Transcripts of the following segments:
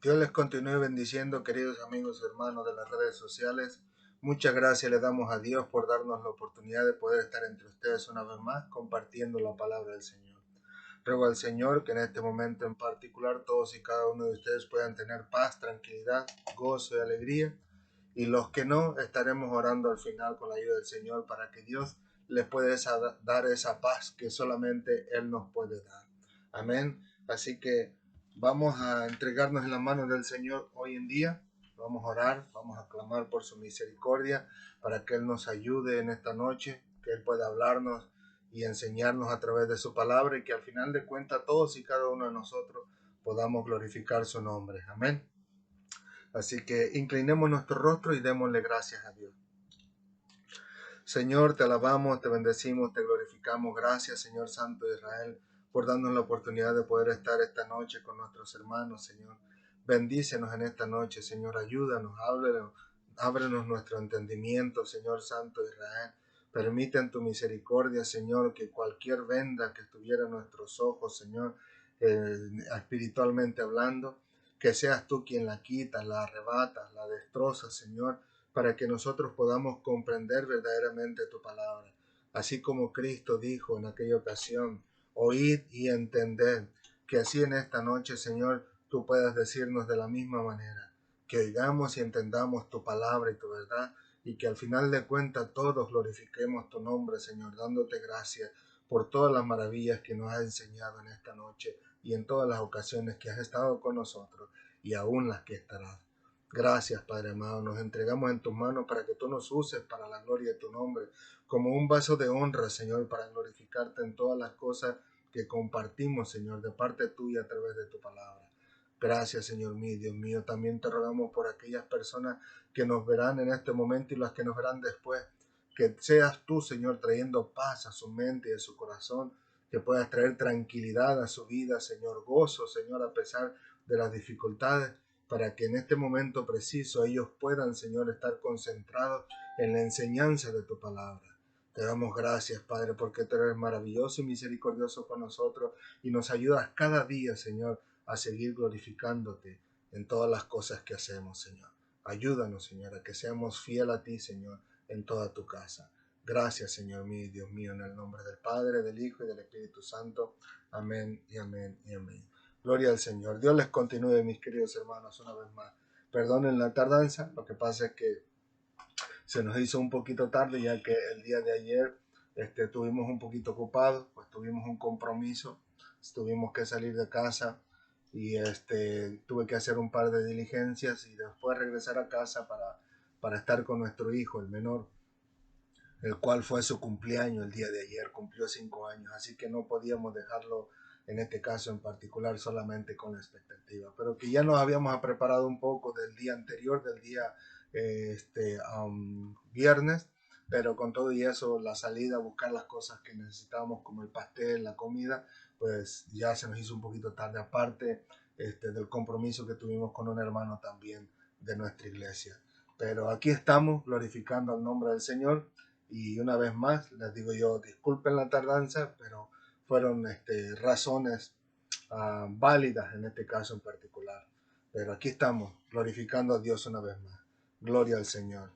Dios les continúe bendiciendo, queridos amigos y hermanos de las redes sociales. Muchas gracias le damos a Dios por darnos la oportunidad de poder estar entre ustedes una vez más compartiendo la palabra del Señor. Ruego al Señor que en este momento en particular todos y cada uno de ustedes puedan tener paz, tranquilidad, gozo y alegría. Y los que no, estaremos orando al final con la ayuda del Señor para que Dios les pueda dar esa paz que solamente Él nos puede dar. Amén. Así que vamos a entregarnos en las manos del Señor hoy en día. Vamos a orar, vamos a clamar por su misericordia para que Él nos ayude en esta noche, que Él pueda hablarnos y enseñarnos a través de su palabra y que al final de cuentas todos y cada uno de nosotros podamos glorificar su nombre. Amén. Así que inclinemos nuestro rostro y démosle gracias a Dios. Señor, te alabamos, te bendecimos, te glorificamos. Gracias, Señor Santo de Israel, por darnos la oportunidad de poder estar esta noche con nuestros hermanos, Señor. Bendícenos en esta noche, Señor. Ayúdanos, ábrenos nuestro entendimiento, Señor Santo de Israel. Permite en tu misericordia, Señor, que cualquier venda que estuviera en nuestros ojos, Señor, espiritualmente hablando, que seas tú quien la quitas, la arrebatas, la destrozas, Señor, para que nosotros podamos comprender verdaderamente tu palabra. Así como Cristo dijo en aquella ocasión, oíd y entended, que así en esta noche, Señor, tú puedas decirnos de la misma manera, que oigamos y entendamos tu palabra y tu verdad, y que al final de cuentas todos glorifiquemos tu nombre, Señor, dándote gracias por todas las maravillas que nos has enseñado en esta noche y en todas las ocasiones que has estado con nosotros y aún las que estarás. Gracias, Padre amado, nos entregamos en tus manos para que tú nos uses para la gloria de tu nombre, como un vaso de honra, Señor, para glorificarte en todas las cosas que compartimos, Señor, de parte tuya a través de tu palabra. Gracias, Señor mío, Dios mío. También te rogamos por aquellas personas que nos verán en este momento y las que nos verán después. Que seas tú, Señor, trayendo paz a su mente y a su corazón, que puedas traer tranquilidad a su vida, Señor, gozo, Señor, a pesar de las dificultades, para que en este momento preciso ellos puedan, Señor, estar concentrados en la enseñanza de tu palabra. Te damos gracias, Padre, porque tú eres maravilloso y misericordioso con nosotros y nos ayudas cada día, Señor, a seguir glorificándote en todas las cosas que hacemos, Señor. Ayúdanos, Señor, a que seamos fieles a ti, Señor, en toda tu casa. Gracias, Señor mío y Dios mío, en el nombre del Padre, del Hijo y del Espíritu Santo. Amén y amén y amén. Gloria al Señor. Dios les continúe, mis queridos hermanos, una vez más. Perdonen la tardanza, lo que pasa es que se nos hizo un poquito tarde, ya que el día de ayer estuvimos un poquito ocupados, pues tuvimos un compromiso, tuvimos que salir de casa y tuve que hacer un par de diligencias y después regresar a casa para estar con nuestro hijo, el menor, el cual fue su cumpleaños el día de ayer, cumplió 5 años, así que no podíamos dejarlo en este caso en particular solamente con la expectativa, pero que ya nos habíamos preparado un poco del día anterior, del día viernes, pero con todo y eso, la salida a buscar las cosas que necesitábamos como el pastel, la comida, pues ya se nos hizo un poquito tarde, aparte del compromiso que tuvimos con un hermano también de nuestra iglesia. Pero aquí estamos glorificando el nombre del Señor. Y una vez más, les digo yo, disculpen la tardanza, pero fueron razones válidas en este caso en particular. Pero aquí estamos, glorificando a Dios una vez más. Gloria al Señor.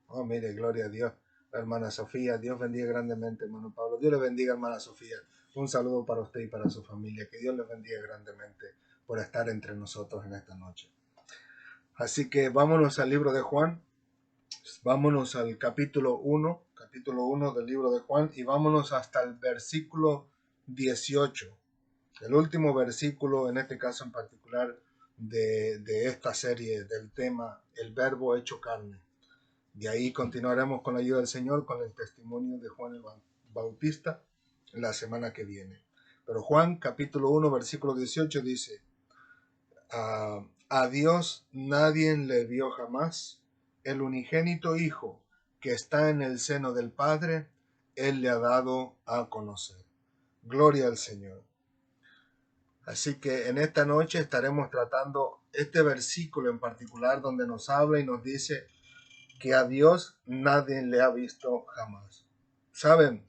Oh, mire, gloria a Dios. Hermana Sofía, Dios bendiga grandemente, hermano Pablo. Dios le bendiga, hermana Sofía. Un saludo para usted y para su familia. Que Dios les bendiga grandemente por estar entre nosotros en esta noche. Así que vámonos al libro de Juan. Vámonos al capítulo 1 del libro de Juan y vámonos hasta el versículo 18, el último versículo en este caso en particular de esta serie del tema el verbo hecho carne. De ahí continuaremos con la ayuda del Señor con el testimonio de Juan el Bautista la semana que viene. Pero Juan capítulo 1 versículo 18 dice, a Dios nadie le vio jamás, el unigénito Hijo que está en el seno del Padre, Él le ha dado a conocer. Gloria al Señor. Así que en esta noche estaremos tratando este versículo en particular donde nos habla y nos dice que a Dios nadie le ha visto jamás. ¿Saben?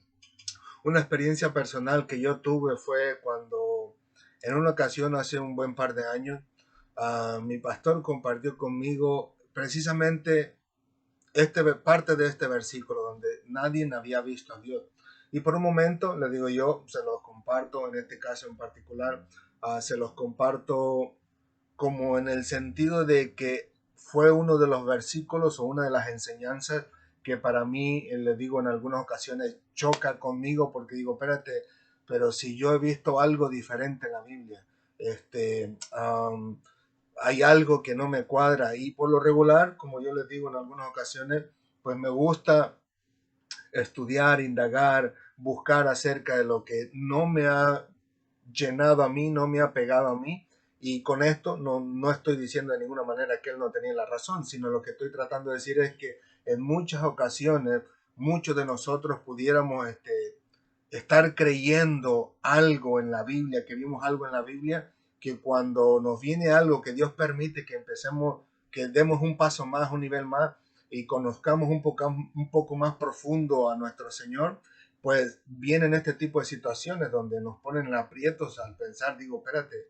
Una experiencia personal que yo tuve fue cuando en una ocasión hace un buen par de años mi pastor compartió conmigo precisamente parte de este versículo donde nadie había visto a Dios. Y por un momento, le digo yo, se los comparto, en este caso en particular, se los comparto como en el sentido de que fue uno de los versículos o una de las enseñanzas que para mí, le digo en algunas ocasiones, choca conmigo porque digo, espérate, pero si yo he visto algo diferente en la Biblia, hay algo que no me cuadra y por lo regular, como yo les digo en algunas ocasiones, pues me gusta estudiar, indagar, buscar acerca de lo que no me ha llenado a mí, no me ha pegado a mí. Y con esto no estoy diciendo de ninguna manera que él no tenía la razón, sino lo que estoy tratando de decir es que en muchas ocasiones muchos de nosotros pudiéramos estar creyendo algo en la Biblia, que vimos algo en la Biblia, que cuando nos viene algo que Dios permite que empecemos, que demos un paso más, un nivel más y conozcamos un poco más profundo a nuestro Señor, pues vienen este tipo de situaciones donde nos ponen en aprietos al pensar, digo, espérate,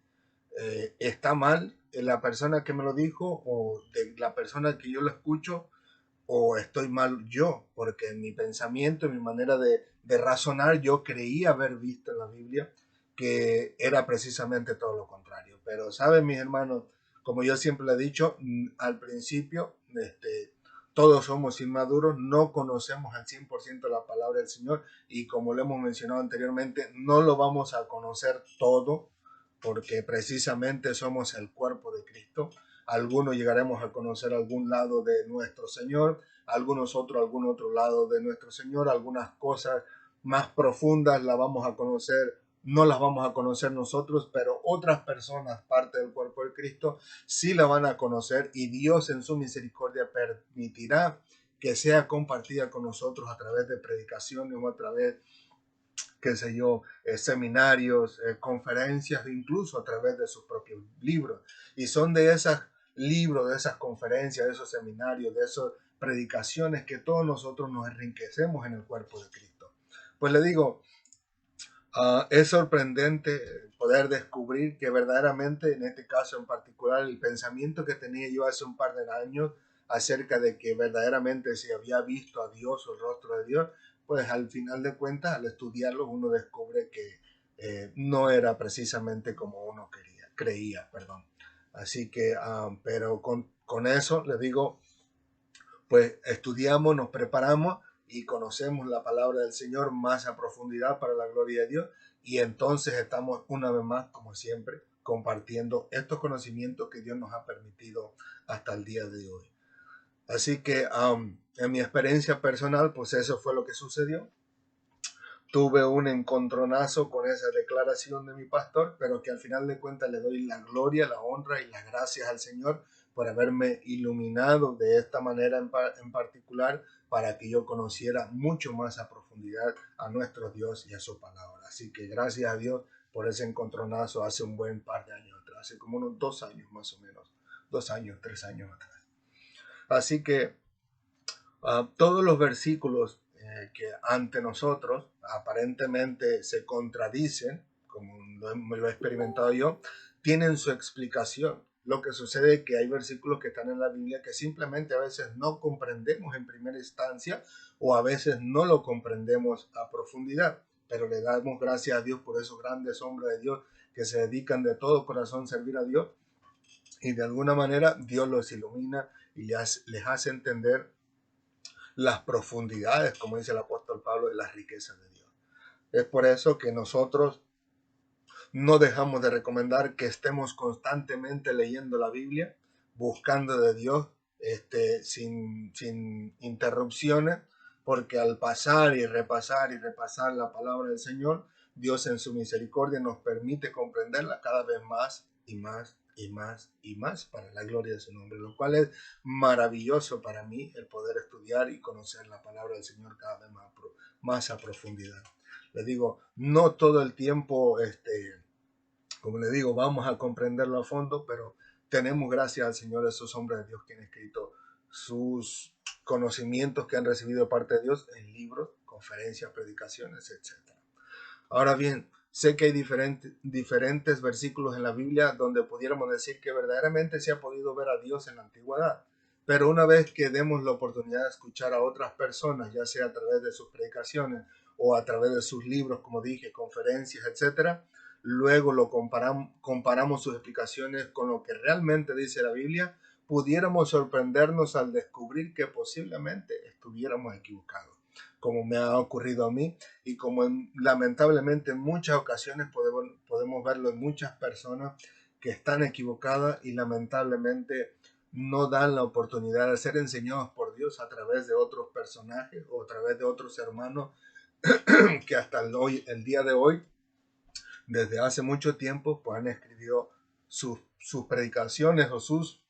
está mal la persona que me lo dijo o de la persona que yo lo escucho o estoy mal yo, porque en mi pensamiento, en mi manera de razonar, yo creía haber visto en la Biblia que era precisamente todo lo contrario. Pero, ¿saben, mis hermanos? Como yo siempre le he dicho, al principio, todos somos inmaduros, no conocemos al 100% la palabra del Señor y como lo hemos mencionado anteriormente, no lo vamos a conocer todo porque precisamente somos el cuerpo de Cristo. Algunos llegaremos a conocer algún lado de nuestro Señor, algunos otros algún otro lado de nuestro Señor, algunas cosas más profundas las vamos a conocer, no las vamos a conocer nosotros, pero otras personas, parte del cuerpo de Cristo, sí la van a conocer y Dios en su misericordia permitirá que sea compartida con nosotros a través de predicaciones o a través, qué sé yo, seminarios, conferencias, incluso a través de sus propios libros. Y son de esos libros, de esas conferencias, de esos seminarios, de esas predicaciones que todos nosotros nos enriquecemos en el cuerpo de Cristo. Pues le digo, es sorprendente poder descubrir que verdaderamente, en este caso en particular, el pensamiento que tenía yo hace un par de años acerca de que verdaderamente se había visto a Dios o el rostro de Dios, pues al final de cuentas, al estudiarlo, uno descubre que no era precisamente como uno creía, perdón. Así que, pero con eso le digo, pues estudiamos, nos preparamos y conocemos la palabra del Señor más a profundidad para la gloria de Dios y entonces estamos una vez más, como siempre, compartiendo estos conocimientos que Dios nos ha permitido hasta el día de hoy. Así que en mi experiencia personal, pues eso fue lo que sucedió. Tuve un encontronazo con esa declaración de mi pastor, pero que al final de cuentas le doy la gloria, la honra y las gracias al Señor por haberme iluminado de esta manera en particular para que yo conociera mucho más a profundidad a nuestro Dios y a su palabra. Así que gracias a Dios por ese encontronazo hace un buen par de años atrás, hace como unos 2 años más o menos, 2 años, 3 años atrás. Así que todos los versículos que ante nosotros aparentemente se contradicen, como lo he experimentado yo, tienen su explicación. Lo que sucede es que hay versículos que están en la Biblia que simplemente a veces no comprendemos en primera instancia o a veces no lo comprendemos a profundidad, pero le damos gracias a Dios por esos grandes hombres de Dios que se dedican de todo corazón a servir a Dios y de alguna manera Dios los ilumina y les hace entender las profundidades, como dice el apóstol Pablo, de las riquezas de Dios. Es por eso que nosotros no dejamos de recomendar que estemos constantemente leyendo la Biblia, buscando de Dios sin interrupciones, porque al pasar y repasar la palabra del Señor, Dios en su misericordia nos permite comprenderla cada vez más y más y más y más para la gloria de su nombre, lo cual es maravilloso para mí el poder estudiar y conocer la palabra del Señor cada vez más a profundidad. Les digo, no todo el tiempo, como le digo, vamos a comprenderlo a fondo, pero tenemos gracias al Señor esos hombres de Dios que han escrito sus conocimientos que han recibido de parte de Dios en libros, conferencias, predicaciones, etc. Ahora bien, Sé que hay diferentes versículos en la Biblia donde pudiéramos decir que verdaderamente se ha podido ver a Dios en la antigüedad. Pero una vez que demos la oportunidad de escuchar a otras personas, ya sea a través de sus predicaciones o a través de sus libros, como dije, conferencias, etcétera, luego lo comparamos sus explicaciones con lo que realmente dice la Biblia, pudiéramos sorprendernos al descubrir que posiblemente estuviéramos equivocados, como me ha ocurrido a mí y como lamentablemente en muchas ocasiones podemos verlo en muchas personas que están equivocadas y lamentablemente no dan la oportunidad de ser enseñados por Dios a través de otros personajes o a través de otros hermanos que hasta el día de hoy, desde hace mucho tiempo, pues han escrito sus predicaciones o sus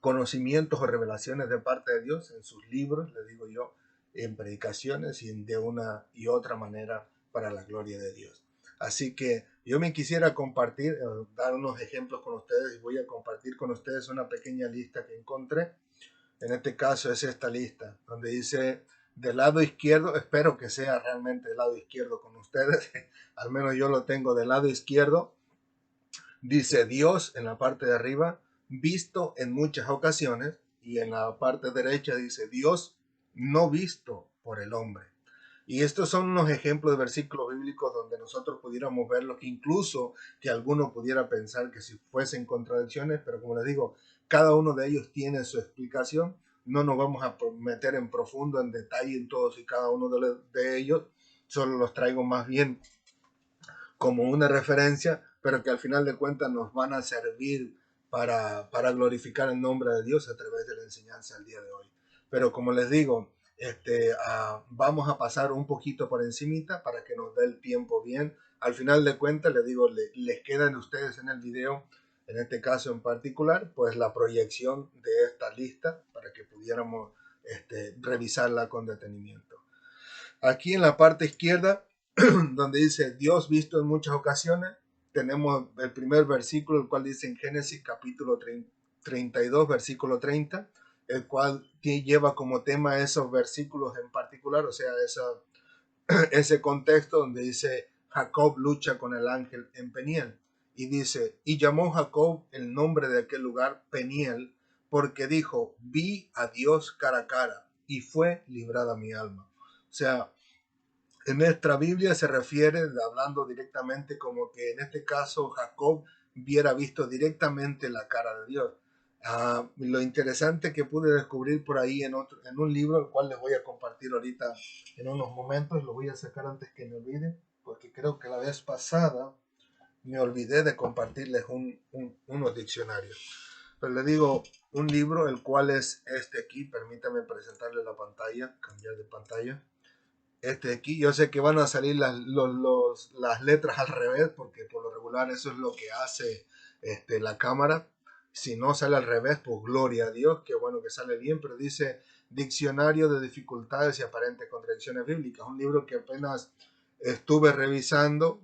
conocimientos o revelaciones de parte de Dios en sus libros, le digo yo, en predicaciones y de una y otra manera para la gloria de Dios. Así que yo me quisiera compartir, dar unos ejemplos con ustedes y voy a compartir con ustedes una pequeña lista que encontré. En este caso es esta lista, donde dice del lado izquierdo, espero que sea realmente del lado izquierdo con ustedes, al menos yo lo tengo del lado izquierdo, dice Dios en la parte de arriba, visto en muchas ocasiones, y en la parte derecha dice Dios no visto por el hombre. Y estos son unos ejemplos de versículos bíblicos donde nosotros pudiéramos verlo, que incluso que alguno pudiera pensar que si fuesen contradicciones, pero como les digo, cada uno de ellos tiene su explicación. No nos vamos a meter en profundo, en detalle en todos y cada uno de ellos, solo los traigo más bien como una referencia, pero que al final de cuentas nos van a servir para glorificar el nombre de Dios a través de la enseñanza del día de hoy. Pero como les digo, vamos a pasar un poquito por encimita para que nos dé el tiempo bien. Al final de cuentas, les digo, les quedan a ustedes en el video, en este caso en particular, pues la proyección de esta lista para que pudiéramos revisarla con detenimiento. Aquí en la parte izquierda, donde dice Dios visto en muchas ocasiones, tenemos el primer versículo, el cual dice en Génesis capítulo 32, versículo 30, el cual lleva como tema esos versículos en particular, o sea, ese contexto donde dice Jacob lucha con el ángel en Peniel. Y dice, y llamó Jacob el nombre de aquel lugar Peniel, porque dijo, vi a Dios cara a cara, y fue librada mi alma. O sea, en nuestra Biblia se refiere, hablando directamente, como que en este caso Jacob hubiera visto directamente la cara de Dios. Lo interesante que pude descubrir por ahí en un libro, el cual les voy a compartir ahorita en unos momentos, lo voy a sacar antes que me olvide, porque creo que la vez pasada me olvidé de compartirles unos diccionarios. Pero le digo, un libro, el cual es este aquí, permítame presentarle la pantalla, cambiar de pantalla. Este de aquí, yo sé que van a salir las letras al revés, porque por lo regular eso es lo que hace la cámara. Si no sale al revés, pues gloria a Dios, que bueno que sale bien, pero dice Diccionario de Dificultades y Aparentes Contradicciones Bíblicas, un libro que apenas estuve revisando,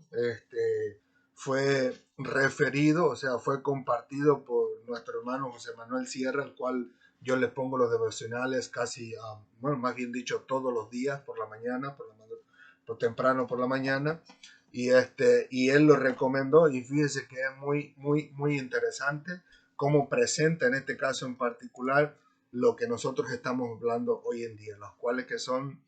fue referido, o sea, fue compartido por nuestro hermano José Manuel Sierra, el cual yo les pongo los devocionales casi, bueno, más bien dicho, todos los días por la mañana, por temprano por la mañana. Y él lo recomendó y fíjese que es muy interesante cómo presenta en este caso en particular lo que nosotros estamos hablando hoy en día, los cuales que son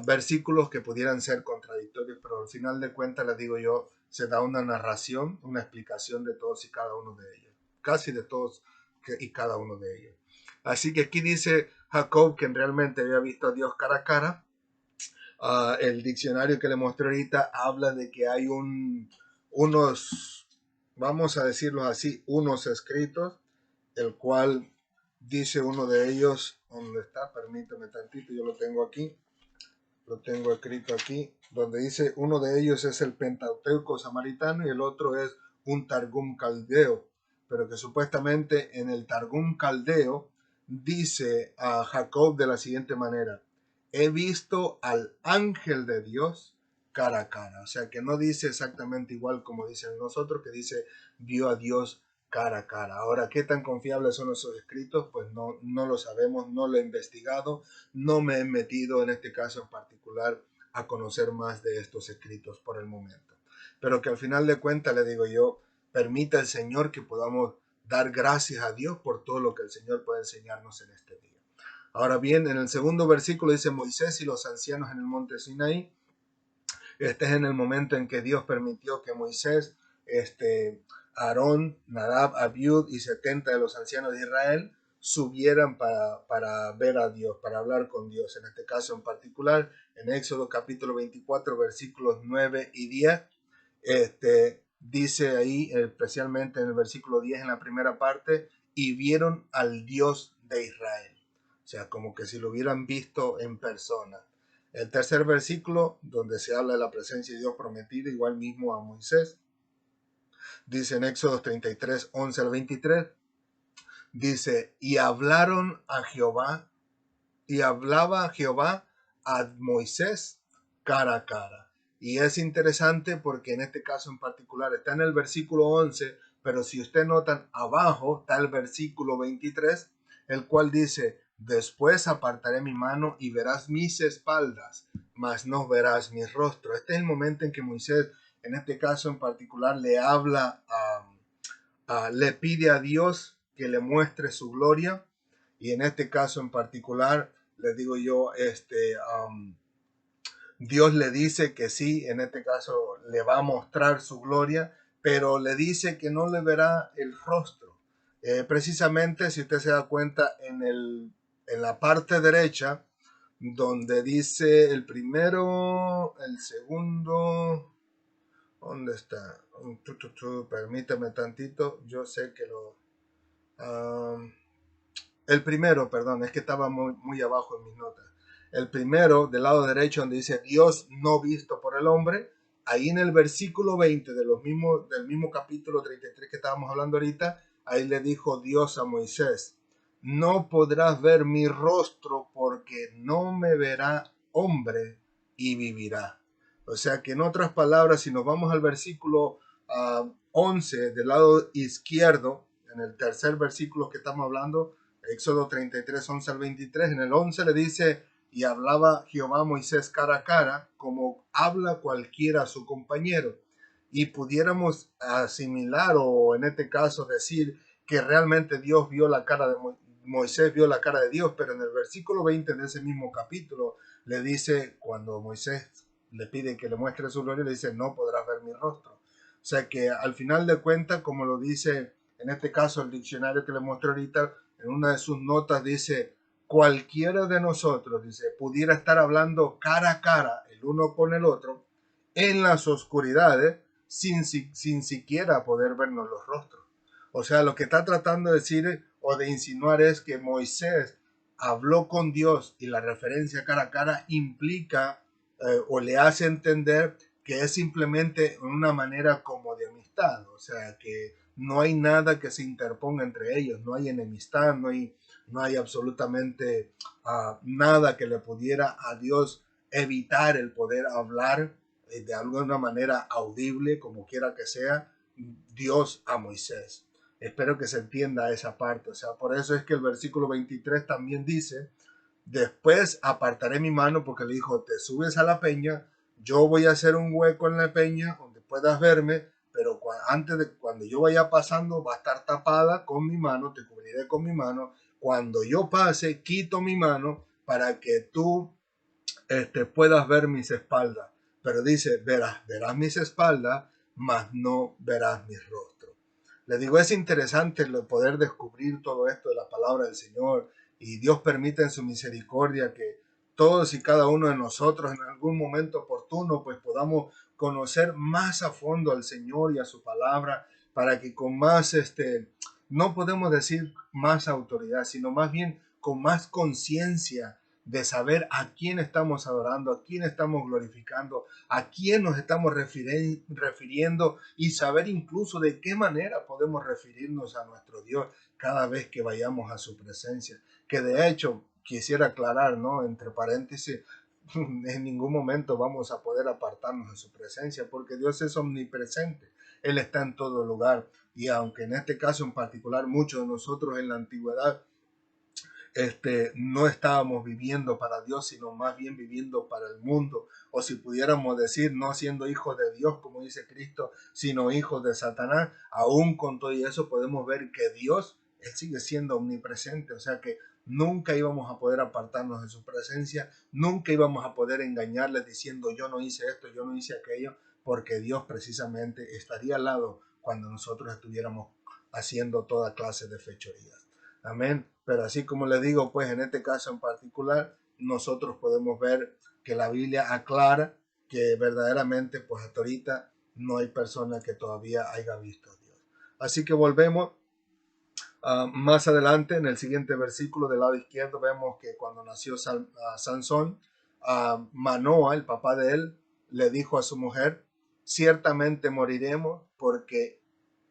versículos que pudieran ser contradictorios, pero al final de cuentas, les digo yo, se da una narración, una explicación de todos y cada uno de ellos, casi de todos y cada uno de ellos. Así que aquí dice Jacob que realmente había visto a Dios cara a cara. El diccionario que le mostré ahorita habla de que hay unos, vamos a decirlo así, unos escritos, el cual dice uno de ellos, ¿dónde está? Permítame tantito, yo lo tengo escrito aquí, donde dice uno de ellos es el Pentateuco samaritano y el otro es un Targum caldeo, pero que supuestamente en el Targum caldeo dice a Jacob de la siguiente manera: he visto al ángel de Dios cara a cara. O sea que no dice exactamente igual como dicen nosotros, que dice vio a Dios cara a cara. Ahora, ¿qué tan confiables son esos escritos? Pues no lo sabemos, no lo he investigado, no me he metido en este caso en particular a conocer más de estos escritos por el momento. pero que al final de cuentas, le digo yo, permita el Señor que podamos dar gracias a Dios por todo lo que el Señor puede enseñarnos en este día. Ahora bien, en el segundo versículo dice Moisés y los ancianos en el monte Sinaí. Este es en el momento en que Dios permitió que Moisés, Aarón, Nadab, Abiud y 70 de los ancianos de Israel subieran para ver a Dios, para hablar con Dios. En este caso en particular, en Éxodo capítulo 24, versículos 9 y 10, dice ahí, especialmente en el versículo 10, en la primera parte, y vieron al Dios de Israel. O sea, como que si lo hubieran visto en persona. El tercer versículo, donde se habla de la presencia de Dios prometida, igual mismo a Moisés, dice en Éxodo 33, 11 al 23, dice, y hablaron a Jehová, y hablaba Jehová a Moisés cara a cara. Y es interesante porque en este caso en particular está en el versículo 11, pero si usted notan abajo está el versículo 23, el cual dice, después apartaré mi mano y verás mis espaldas, mas no verás mi rostro. Este es el momento en que Moisés, en este caso en particular, le habla le pide a Dios que le muestre su gloria, y en este caso en particular le digo yo, Dios le dice que sí, en este caso le va a mostrar su gloria, pero le dice que no le verá el rostro. Precisamente, si usted se da cuenta, en la parte derecha, donde dice el primero, el segundo, ¿dónde está? Permítame tantito, yo sé que el primero, perdón, es que estaba muy abajo en mis notas. El primero, del lado derecho, donde dice Dios no visto por el hombre, ahí en el versículo 20 del mismo capítulo 33 que estábamos hablando ahorita, ahí le dijo Dios a Moisés, no podrás ver mi rostro porque no me verá hombre y vivirá. O sea que en otras palabras, si nos vamos al versículo 11 del lado izquierdo, en el tercer versículo que estamos hablando, Éxodo 33, 11 al 23, en el 11 le dice, y hablaba Jehová a Moisés cara a cara, como habla cualquiera a su compañero. Y pudiéramos asimilar, o en este caso decir, que realmente Dios vio la cara de Moisés, vio la cara de Dios, pero en el versículo 20 de ese mismo capítulo le dice, cuando Moisés le pide que le muestre su gloria, le dice, no podrás ver mi rostro. O sea que al final de cuentas, como lo dice en este caso el diccionario que le mostré ahorita, en una de sus notas dice, cualquiera de nosotros, dice, pudiera estar hablando cara a cara el uno con el otro en las oscuridades sin siquiera poder vernos los rostros. O sea, lo que está tratando de decir o de insinuar es que Moisés habló con Dios, y la referencia cara a cara implica o le hace entender que es simplemente una manera como de amistad, o sea, que no hay nada que se interponga entre ellos, no hay enemistad, no hay absolutamente nada que le pudiera a Dios evitar el poder hablar de alguna manera audible, como quiera que sea, Dios a Moisés. Espero que se entienda esa parte. O sea, por eso es que el versículo 23 también dice, después apartaré mi mano, porque le dijo, te subes a la peña, yo voy a hacer un hueco en la peña donde puedas verme, pero antes de cuando yo vaya pasando va a estar tapada con mi mano, te cubriré con mi mano. Cuando yo pase, quito mi mano para que tú puedas ver mis espaldas. Pero dice, verás mis espaldas, mas no verás mi rostro. Le digo, es interesante el poder descubrir todo esto de la palabra del Señor, y Dios permite en su misericordia que todos y cada uno de nosotros en algún momento oportuno pues podamos conocer más a fondo al Señor y a su palabra, para que con más, no podemos decir más autoridad, sino más bien con más conciencia de saber a quién estamos adorando, a quién estamos glorificando, a quién nos estamos refiriendo, y saber incluso de qué manera podemos referirnos a nuestro Dios cada vez que vayamos a su presencia. Que de hecho, quisiera aclarar, ¿no? Entre paréntesis, en ningún momento vamos a poder apartarnos de su presencia, porque Dios es omnipresente, Él está en todo lugar. Y aunque en este caso en particular muchos de nosotros en la antigüedad no estábamos viviendo para Dios, sino más bien viviendo para el mundo. O si pudiéramos decir, no siendo hijos de Dios, como dice Cristo, sino hijos de Satanás, aún con todo eso podemos ver que Dios, Él sigue siendo omnipresente. O sea que nunca íbamos a poder apartarnos de su presencia, nunca íbamos a poder engañarles diciendo yo no hice esto, yo no hice aquello, porque Dios precisamente estaría al lado cuando nosotros estuviéramos haciendo toda clase de fechorías. Amén. Pero así como le digo, pues en este caso en particular, nosotros podemos ver que la Biblia aclara que verdaderamente, pues hasta ahorita no hay persona que todavía haya visto a Dios. Así que volvemos más adelante, en el siguiente versículo del lado izquierdo, vemos que cuando nació Sansón, Manoa, el papá de él, le dijo a su mujer, ciertamente moriremos porque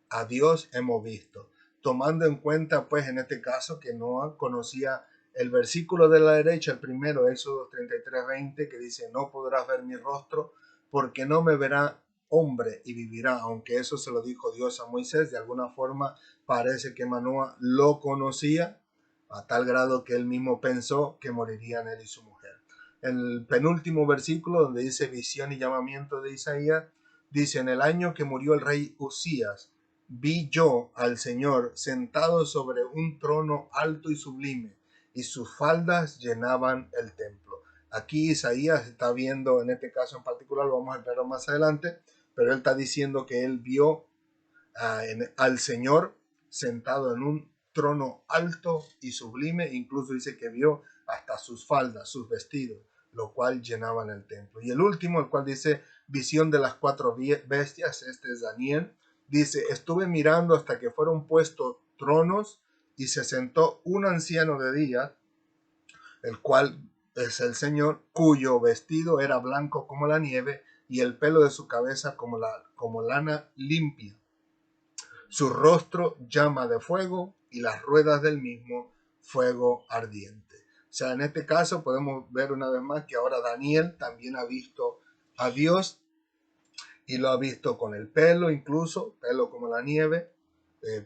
a Dios hemos visto, tomando en cuenta pues en este caso que Noah conocía el versículo de la derecha, el primero, Éxodo 33:20, que dice, no podrás ver mi rostro porque no me verá hombre y vivirá, aunque eso se lo dijo Dios a Moisés. De alguna forma parece que Manoah lo conocía a tal grado que él mismo pensó que morirían él y su mujer. El penúltimo versículo, donde dice visión y llamamiento de Isaías, dice, en el año que murió el rey Usías, vi yo al Señor sentado sobre un trono alto y sublime, y sus faldas llenaban el templo. Aquí Isaías está viendo, en este caso en particular, lo vamos a ver más adelante, pero él está diciendo que él vio al Señor sentado en un trono alto y sublime, incluso dice que vio hasta sus faldas, sus vestidos, lo cual llenaban el templo. Y el último, el cual dice visión de las cuatro bestias, este es Daniel, dice, estuve mirando hasta que fueron puestos tronos y se sentó un anciano de día, el cual es el Señor, cuyo vestido era blanco como la nieve y el pelo de su cabeza como lana limpia. Su rostro llama de fuego y las ruedas del mismo fuego ardiente. O sea, en este caso podemos ver una vez más que ahora Daniel también ha visto a Dios y lo ha visto con el pelo, incluso pelo como la nieve,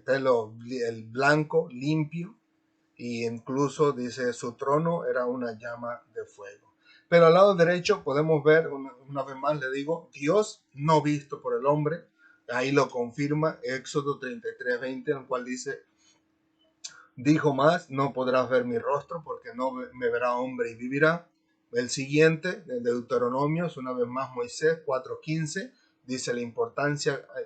pelo el blanco, limpio, y incluso dice su trono era una llama de fuego. Pero al lado derecho podemos ver, una vez más le digo, Dios no visto por el hombre. Ahí lo confirma Éxodo 33:20, en el cual dice, dijo más, no podrás ver mi rostro porque no me verá hombre y vivirá. El siguiente, de Deuteronomio, es una vez más Moisés 4:15, dice la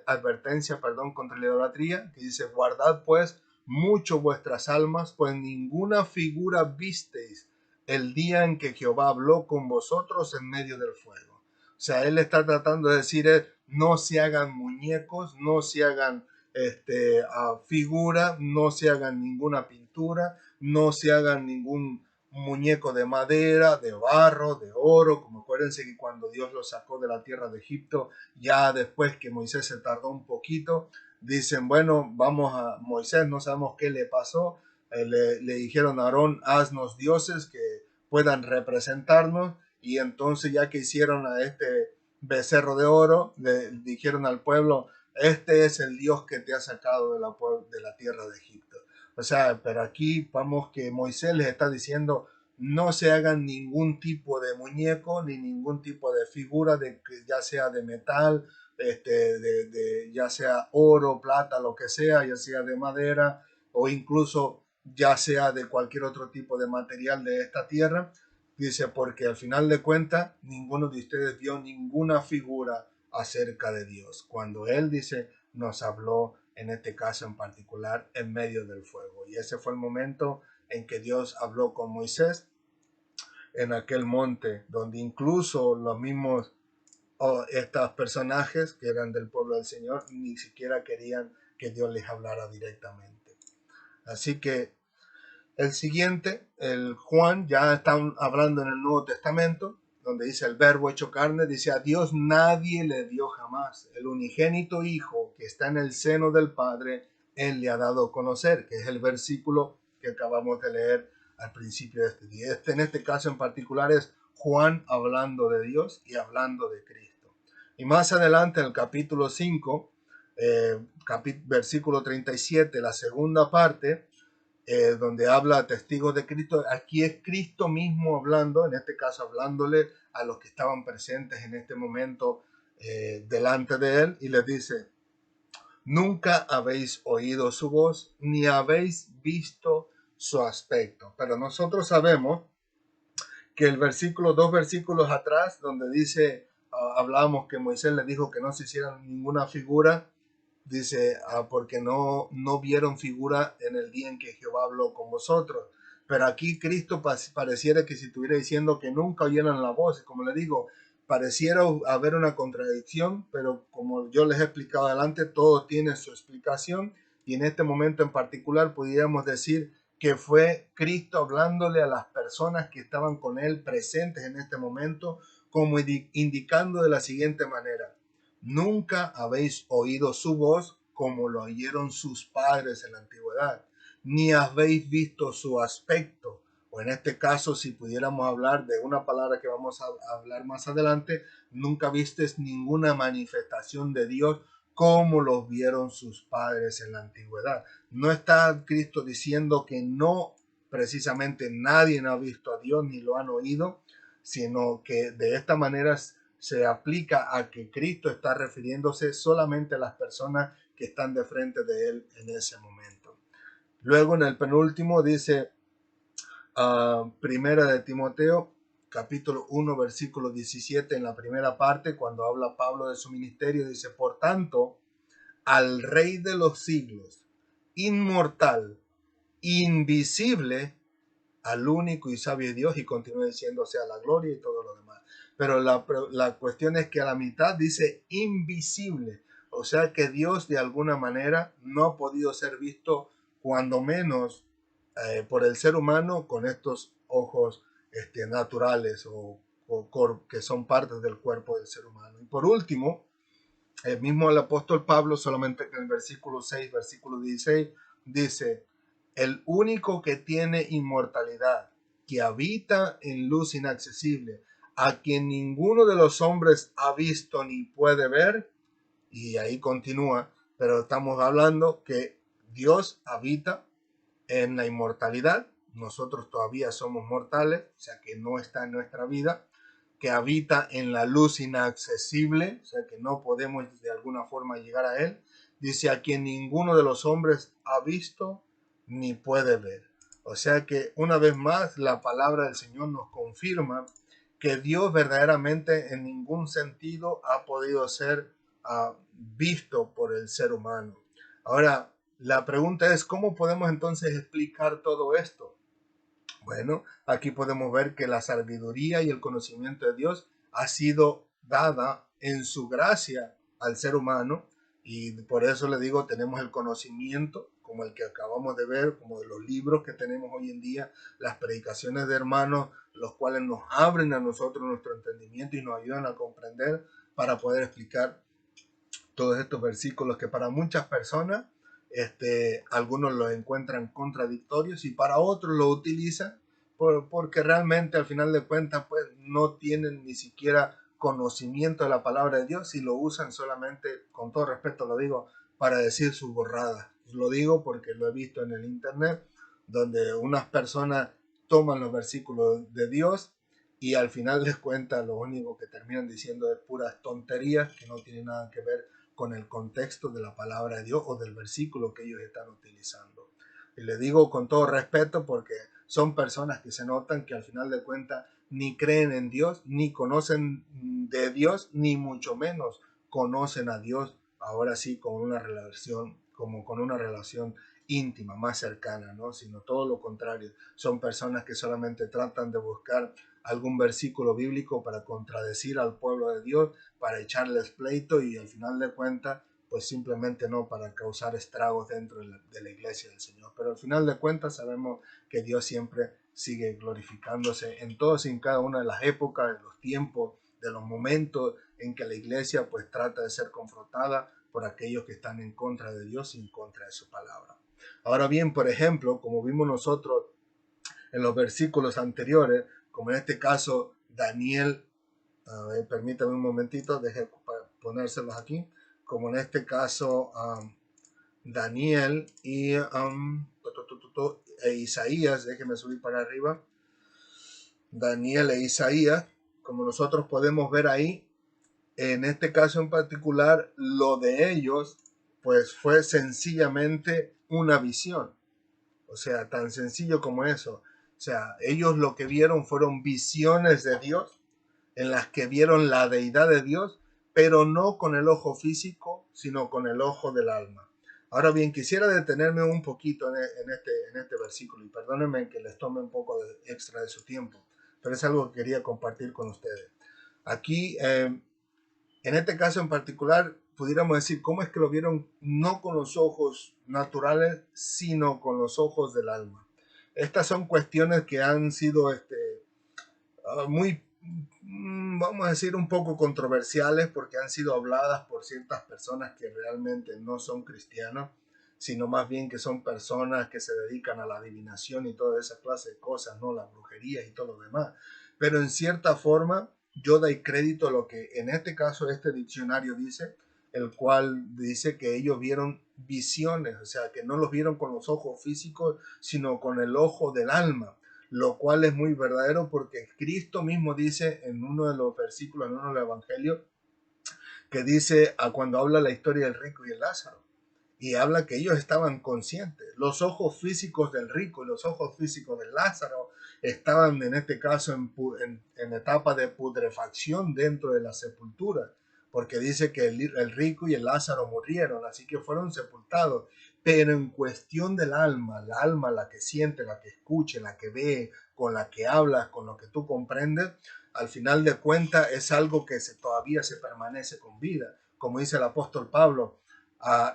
advertencia, contra la idolatría, que dice, guardad pues mucho vuestras almas, pues ninguna figura visteis el día en que Jehová habló con vosotros en medio del fuego. O sea, él está tratando de decir, no se hagan muñecos, no se hagan figura, no se hagan ninguna pintura, no se hagan ningún muñeco de madera, de barro, de oro, como acuérdense que cuando Dios los sacó de la tierra de Egipto, ya después que Moisés se tardó un poquito, dicen, bueno, vamos a Moisés, no sabemos qué le pasó, le dijeron a Aarón, haznos dioses que puedan representarnos, y entonces ya que hicieron a este becerro de oro, le dijeron al pueblo, este es el Dios que te ha sacado de la tierra de Egipto. O sea, pero aquí vamos que Moisés les está diciendo, no se hagan ningún tipo de muñeco, ni ningún tipo de figura, ya sea de metal, ya sea oro, plata, lo que sea, ya sea de madera, o incluso ya sea de cualquier otro tipo de material de esta tierra. Dice, porque al final de cuentas, ninguno de ustedes vio ninguna figura acerca de Dios, cuando Él dice, nos habló en este caso en particular en medio del fuego. Y ese fue el momento en que Dios habló con Moisés en aquel monte, donde incluso los mismos estos personajes que eran del pueblo del Señor ni siquiera querían que Dios les hablara directamente. Así que el siguiente, el Juan, ya están hablando en el Nuevo Testamento, donde dice el verbo hecho carne, dice a Dios nadie le dio jamás. El unigénito Hijo que está en el seno del Padre, Él le ha dado a conocer, que es el versículo que acabamos de leer al principio de este día. En este caso en particular es Juan hablando de Dios y hablando de Cristo. Y más adelante en el capítulo 5, versículo 37, la segunda parte, donde habla testigos de Cristo. Aquí es Cristo mismo hablando, en este caso hablándole a los que estaban presentes en este momento delante de él, y les dice: nunca habéis oído su voz, ni habéis visto su aspecto. Pero nosotros sabemos que el versículo, dos versículos atrás, donde dice, hablábamos que Moisés le dijo que no se hiciera ninguna figura, dice, porque no vieron figura en el día en que Jehová habló con vosotros. Pero aquí Cristo pareciera que si estuviera diciendo que nunca oyeran la voz. Como le digo, pareciera haber una contradicción, pero como yo les he explicado adelante, todo tiene su explicación, y en este momento en particular podríamos decir que fue Cristo hablándole a las personas que estaban con él presentes en este momento, como indicando de la siguiente manera: nunca habéis oído su voz como lo oyeron sus padres en la antigüedad, ni habéis visto su aspecto. O en este caso, si pudiéramos hablar de una palabra que vamos a hablar más adelante, nunca vistes ninguna manifestación de Dios como los vieron sus padres en la antigüedad. No está Cristo diciendo que no, precisamente nadie ha visto a Dios ni lo han oído, sino que de esta manera se aplica a que Cristo está refiriéndose solamente a las personas que están de frente de él en ese momento. Luego en el penúltimo dice, primera de Timoteo, capítulo 1, versículo 17, en la primera parte, cuando habla Pablo de su ministerio, dice: por tanto, al Rey de los siglos, inmortal, invisible, al único y sabio Dios, y continúa diciendo, sea la gloria y todo lo demás. Pero la cuestión es que a la mitad dice invisible, o sea que Dios de alguna manera no ha podido ser visto, cuando menos por el ser humano, con estos ojos naturales que son partes del cuerpo del ser humano. Y por último, el mismo el apóstol Pablo, solamente que en el versículo 6, versículo 16, dice: el único que tiene inmortalidad, que habita en luz inaccesible, a quien ninguno de los hombres ha visto ni puede ver. Y ahí continúa, pero estamos hablando que Dios habita en la inmortalidad. Nosotros todavía somos mortales, o sea que no está en nuestra vida, que habita en la luz inaccesible, o sea que no podemos de alguna forma llegar a él. Dice: a quien ninguno de los hombres ha visto ni puede ver. O sea que una vez más la palabra del Señor nos confirma que Dios verdaderamente en ningún sentido ha podido ser visto por el ser humano. Ahora, la pregunta es: ¿cómo podemos entonces explicar todo esto? Bueno, aquí podemos ver que la sabiduría y el conocimiento de Dios ha sido dada en su gracia al ser humano, y por eso le digo, tenemos el conocimiento como el que acabamos de ver, como de los libros que tenemos hoy en día, las predicaciones de hermanos, los cuales nos abren a nosotros nuestro entendimiento y nos ayudan a comprender para poder explicar todos estos versículos que para muchas personas, algunos los encuentran contradictorios y para otros lo utilizan porque realmente al final de cuentas pues no tienen ni siquiera conocimiento de la palabra de Dios y lo usan solamente, con todo respeto lo digo, para decir sus borradas. Lo digo porque lo he visto en el internet, donde unas personas toman los versículos de Dios y al final les cuenta, lo único que terminan diciendo es puras tonterías que no tienen nada que ver con el contexto de la palabra de Dios o del versículo que ellos están utilizando. Y le digo con todo respeto porque son personas que se notan que al final de cuentas ni creen en Dios, ni conocen de Dios, ni mucho menos conocen a Dios, ahora sí con una relación, como con una relación íntima, más cercana, ¿no? Sino todo lo contrario. Son personas que solamente tratan de buscar algún versículo bíblico para contradecir al pueblo de Dios, para echarles pleito y al final de cuentas, pues simplemente no para causar estragos dentro de la iglesia del Señor. Pero al final de cuentas sabemos que Dios siempre sigue glorificándose en todos y en cada una de las épocas, de los tiempos, de los momentos en que la iglesia pues trata de ser confrontada por aquellos que están en contra de Dios y en contra de su palabra. Ahora bien, por ejemplo, como vimos nosotros en los versículos anteriores, como en este caso Daniel, a ver, permítame un momentito, deje ponérselos aquí, como en este caso Daniel y e Isaías, déjeme subir para arriba, Daniel e Isaías, como nosotros podemos ver ahí, en este caso en particular, lo de ellos, pues fue sencillamente una visión. O sea, tan sencillo como eso. O sea, ellos lo que vieron fueron visiones de Dios, en las que vieron la deidad de Dios, pero no con el ojo físico, sino con el ojo del alma. Ahora bien, quisiera detenerme un poquito en este versículo, y perdónenme que les tome un poco extra de su tiempo, pero es algo que quería compartir con ustedes. Aquí, en este caso en particular, pudiéramos decir cómo es que lo vieron no con los ojos naturales, sino con los ojos del alma. Estas son cuestiones que han sido muy, vamos a decir, un poco controversiales porque han sido habladas por ciertas personas que realmente no son cristianos, sino más bien que son personas que se dedican a la adivinación y toda esa clase de cosas, ¿no? La brujería y todo lo demás. Pero en cierta forma, yo doy crédito a lo que en este caso este diccionario dice, el cual dice que ellos vieron visiones, o sea, que no los vieron con los ojos físicos, sino con el ojo del alma, lo cual es muy verdadero porque Cristo mismo dice en uno de los versículos, en uno de los evangelios, que dice cuando habla la historia del rico y el Lázaro, y habla que ellos estaban conscientes. Los ojos físicos del rico y los ojos físicos del Lázaro estaban en este caso en etapa de putrefacción dentro de la sepultura, porque dice que el rico y el Lázaro murieron, así que fueron sepultados. Pero en cuestión del alma, la alma, la que siente, la que escucha, la que ve, con la que hablas, con lo que tú comprendes, al final de cuentas es algo que todavía se permanece con vida. Como dice el apóstol Pablo,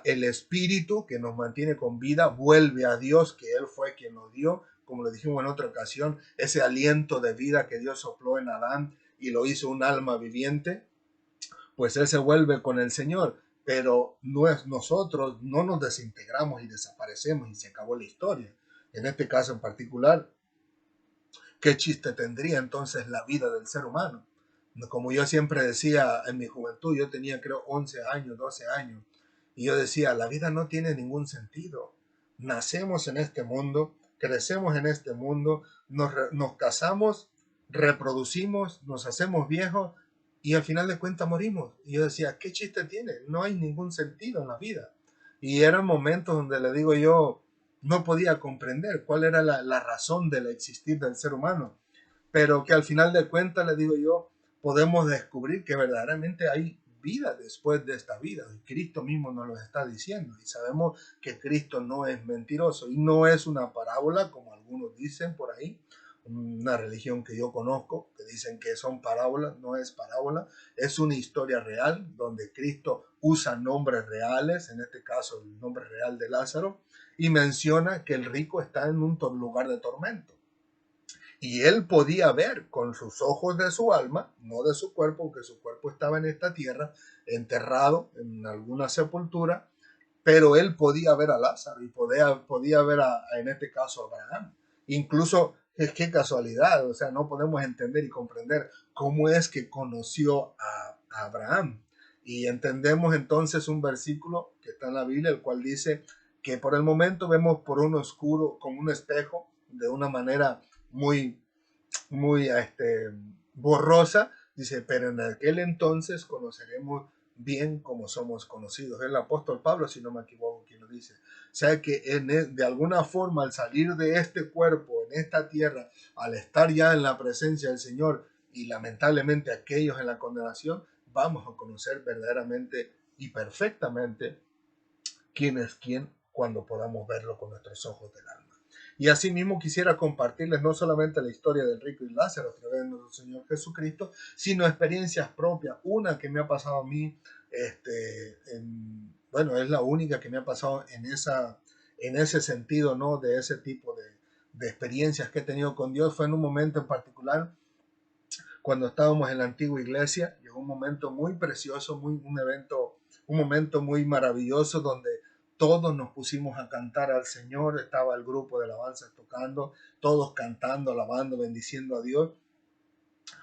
el espíritu que nos mantiene con vida vuelve a Dios, que Él fue quien nos dio, como lo dijimos en otra ocasión, ese aliento de vida que Dios sopló en Adán y lo hizo un alma viviente, pues Él se vuelve con el Señor. Pero nosotros no nos desintegramos y desaparecemos y se acabó la historia. En este caso en particular, ¿qué chiste tendría entonces la vida del ser humano? Como yo siempre decía en mi juventud, yo tenía creo 11 años, 12 años, y yo decía, la vida no tiene ningún sentido. Nacemos en este mundo, crecemos en este mundo, nos casamos, reproducimos, nos hacemos viejos y al final de cuentas morimos. Y yo decía, ¿qué chiste tiene? No hay ningún sentido en la vida. Y eran momentos donde le digo yo, no podía comprender cuál era la razón del existir del ser humano, pero que al final de cuentas, le digo yo, podemos descubrir que verdaderamente hay vida después de esta vida. Y Cristo mismo nos lo está diciendo y sabemos que Cristo no es mentiroso y no es una parábola como algunos dicen por ahí, una religión que yo conozco, que dicen que son parábolas. No es parábola, es una historia real donde Cristo usa nombres reales, en este caso el nombre real de Lázaro, y menciona que el rico está en un lugar de tormento. Y él podía ver con sus ojos de su alma, no de su cuerpo, porque su cuerpo estaba en esta tierra, enterrado en alguna sepultura, pero él podía ver a Lázaro y podía ver en este caso a Abraham. Incluso, es que casualidad, o sea, no podemos entender y comprender cómo es que conoció a Abraham. Y entendemos entonces un versículo que está en la Biblia, el cual dice que por el momento vemos por un oscuro, como un espejo, de una manera muy, muy borrosa, dice, pero en aquel entonces conoceremos bien como somos conocidos. El apóstol Pablo, si no me equivoco, quien lo dice. O sea que de alguna forma al salir de este cuerpo, en esta tierra, al estar ya en la presencia del Señor y lamentablemente aquellos en la condenación, vamos a conocer verdaderamente y perfectamente quién es quién cuando podamos verlo con nuestros ojos del alma. Y asimismo quisiera compartirles no solamente la historia del rico y Lázaro a través de nuestro Señor Jesucristo, sino experiencias propias. Una que me ha pasado a mí, bueno, es la única que me ha pasado en ese sentido, ¿no? De ese tipo de experiencias que he tenido con Dios. Fue en un momento en particular, cuando estábamos en la antigua iglesia. Llegó un momento muy precioso, un momento muy maravilloso donde todos nos pusimos a cantar al Señor. Estaba el grupo de alabanza tocando, todos cantando, alabando, bendiciendo a Dios,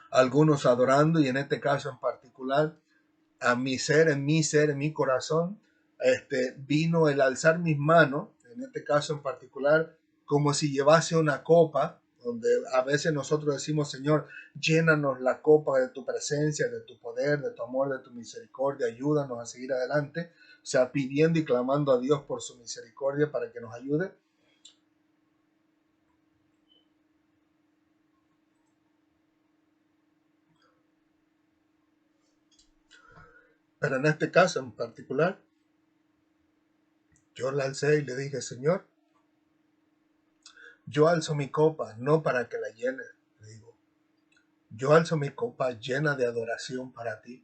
algunos adorando, y en este caso en particular, en mi corazón, vino el alzar mis manos, en este caso en particular, como si llevase una copa, donde a veces nosotros decimos, Señor, llénanos la copa de tu presencia, de tu poder, de tu amor, de tu misericordia, ayúdanos a seguir adelante, o sea, pidiendo y clamando a Dios por su misericordia para que nos ayude. Pero en este caso en particular, yo la alcé y le dije, Señor, yo alzo mi copa no para que la llenes, le digo, yo alzo mi copa llena de adoración para ti.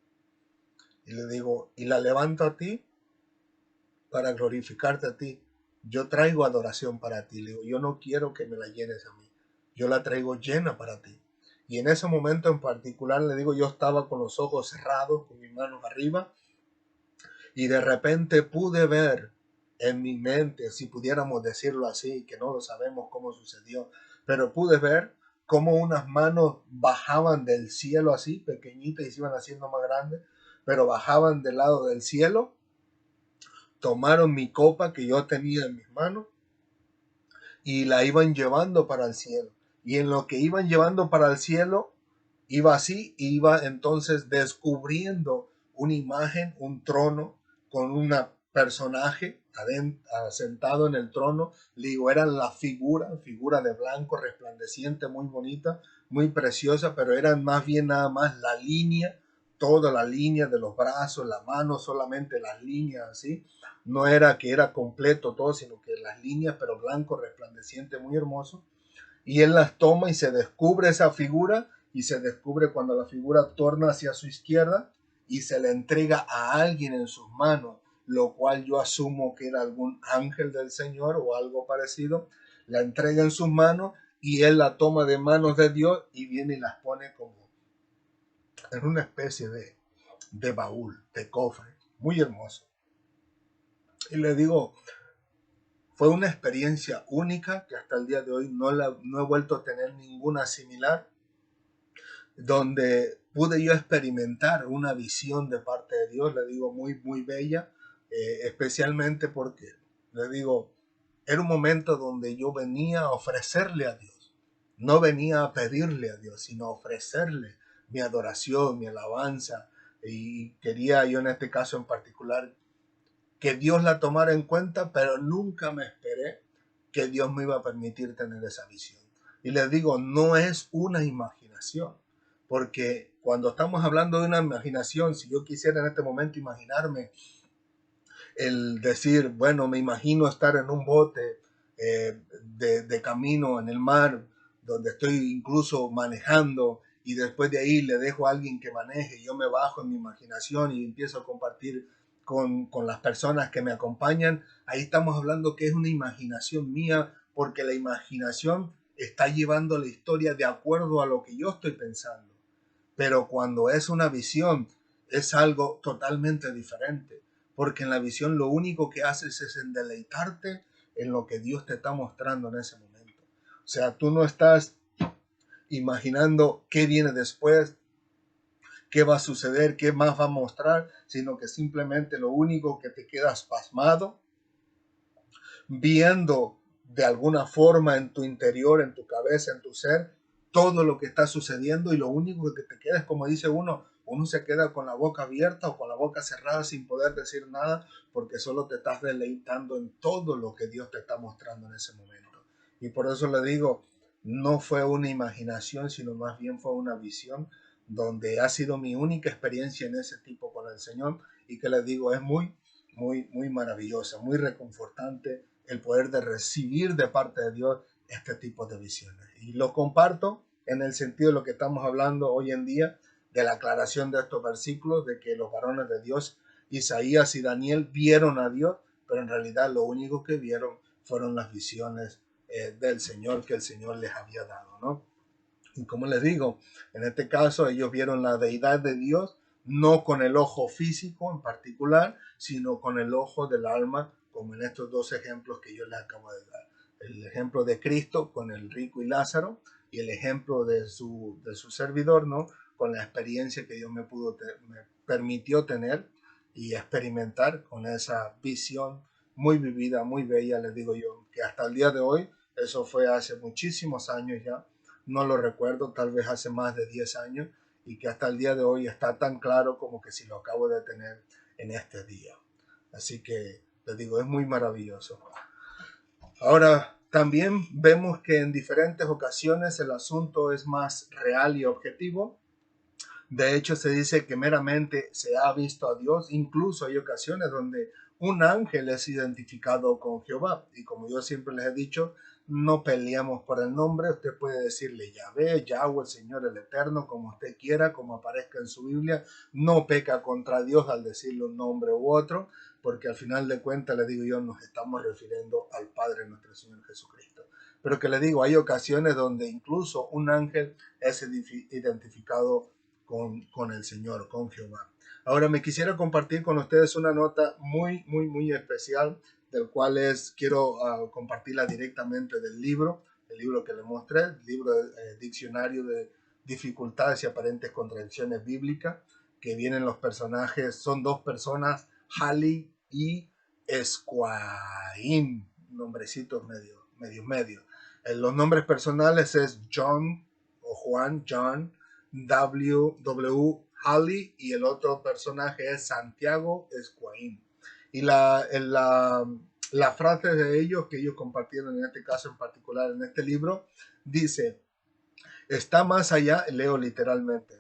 Y le digo, y la levanto a ti para glorificarte a ti. Yo traigo adoración para ti. Le digo, yo no quiero que me la llenes a mí. Yo la traigo llena para ti. Y en ese momento en particular, le digo, yo estaba con los ojos cerrados, con mis manos arriba, y de repente pude ver en mi mente, si pudiéramos decirlo así, que no lo sabemos cómo sucedió, pero pude ver cómo unas manos bajaban del cielo así, pequeñitas y se iban haciendo más grandes, pero bajaban del lado del cielo, tomaron mi copa que yo tenía en mis manos y la iban llevando para el cielo. Y en lo que iban llevando para el cielo, iba así, iba entonces descubriendo una imagen, un trono con un personaje sentado en el trono. Le digo, era la figura de blanco, resplandeciente, muy bonita, muy preciosa, pero eran más bien nada más la línea, toda la línea de los brazos, la mano, solamente las líneas así. No era que era completo todo, sino que las líneas, pero blanco, resplandeciente, muy hermoso. Y él las toma y se descubre esa figura y se descubre cuando la figura torna hacia su izquierda y se le entrega a alguien en sus manos, lo cual yo asumo que era algún ángel del Señor o algo parecido. La entrega en sus manos y él la toma de manos de Dios y viene y las pone como en una especie de baúl, de cofre, muy hermoso. Y le digo, fue una experiencia única que hasta el día de hoy no he vuelto a tener ninguna similar, donde pude yo experimentar una visión de parte de Dios, le digo, muy, muy bella, especialmente porque, le digo, era un momento donde yo venía a ofrecerle a Dios, no venía a pedirle a Dios, sino a ofrecerle mi adoración, mi alabanza, y quería yo en este caso en particular que Dios la tomara en cuenta, pero nunca me esperé que Dios me iba a permitir tener esa visión. Y les digo, no es una imaginación, porque cuando estamos hablando de una imaginación, si yo quisiera en este momento imaginarme el decir, bueno, me imagino estar en un bote de camino en el mar, donde estoy incluso manejando y después de ahí le dejo a alguien que maneje, yo me bajo en mi imaginación y empiezo a compartir con las personas que me acompañan, ahí estamos hablando que es una imaginación mía, porque la imaginación está llevando la historia de acuerdo a lo que yo estoy pensando. Pero cuando es una visión, es algo totalmente diferente, porque en la visión lo único que haces es en deleitarte en lo que Dios te está mostrando en ese momento. O sea, tú no estás imaginando qué viene después, qué va a suceder, qué más va a mostrar, sino que simplemente lo único que te quedas pasmado, viendo de alguna forma en tu interior, en tu cabeza, en tu ser, todo lo que está sucediendo, y lo único que te queda es, como dice uno se queda con la boca abierta o con la boca cerrada sin poder decir nada, porque solo te estás deleitando en todo lo que Dios te está mostrando en ese momento. Y por eso le digo, no fue una imaginación, sino más bien fue una visión, donde ha sido mi única experiencia en ese tipo con el Señor, y que les digo, es muy, muy, muy maravillosa, muy reconfortante el poder de recibir de parte de Dios este tipo de visiones. Y lo comparto en el sentido de lo que estamos hablando hoy en día, de la aclaración de estos versículos, de que los varones de Dios, Isaías y Daniel, vieron a Dios, pero en realidad lo único que vieron fueron las visiones del Señor que el Señor les había dado, ¿no? Y como les digo, en este caso ellos vieron la deidad de Dios, no con el ojo físico en particular, sino con el ojo del alma, como en estos dos ejemplos que yo les acabo de dar. El ejemplo de Cristo con el rico y Lázaro, y el ejemplo de su servidor, ¿no? Con la experiencia que Dios me permitió tener y experimentar con esa visión muy vivida, muy bella, les digo yo, que hasta el día de hoy Eso fue hace muchísimos años ya, no lo recuerdo, tal vez hace más de 10 años, y que hasta el día de hoy está tan claro como que si lo acabo de tener en este día. Así que les digo, es muy maravilloso. Ahora, también vemos que en diferentes ocasiones el asunto es más real y objetivo. De hecho, se dice que meramente se ha visto a Dios. Incluso hay ocasiones donde un ángel es identificado con Jehová. Y como yo siempre les he dicho, no peleamos por el nombre. Usted puede decirle Yahvé, Yahweh, el Señor, el Eterno, como usted quiera, como aparezca en su Biblia. No peca contra Dios al decirle un nombre u otro, porque al final de cuentas, le digo yo, nos estamos refiriendo al Padre nuestro Señor Jesucristo. Pero que le digo, hay ocasiones donde incluso un ángel es identificado con el Señor, con Jehová. Ahora me quisiera compartir con ustedes una nota muy especial, del cual quiero compartirla directamente del libro, el libro que le mostré, el libro Diccionario de Dificultades y Aparentes Contradicciones Bíblicas, que vienen los personajes, son dos personas, Hali y Esquaim, nombrecitos medio. Los nombres personales es John o Juan, John, W. Halley, y el otro personaje es Santiago Esquaín. Y la frase de ellos, que ellos compartieron en este caso en particular en este libro, dice, está más allá, leo literalmente,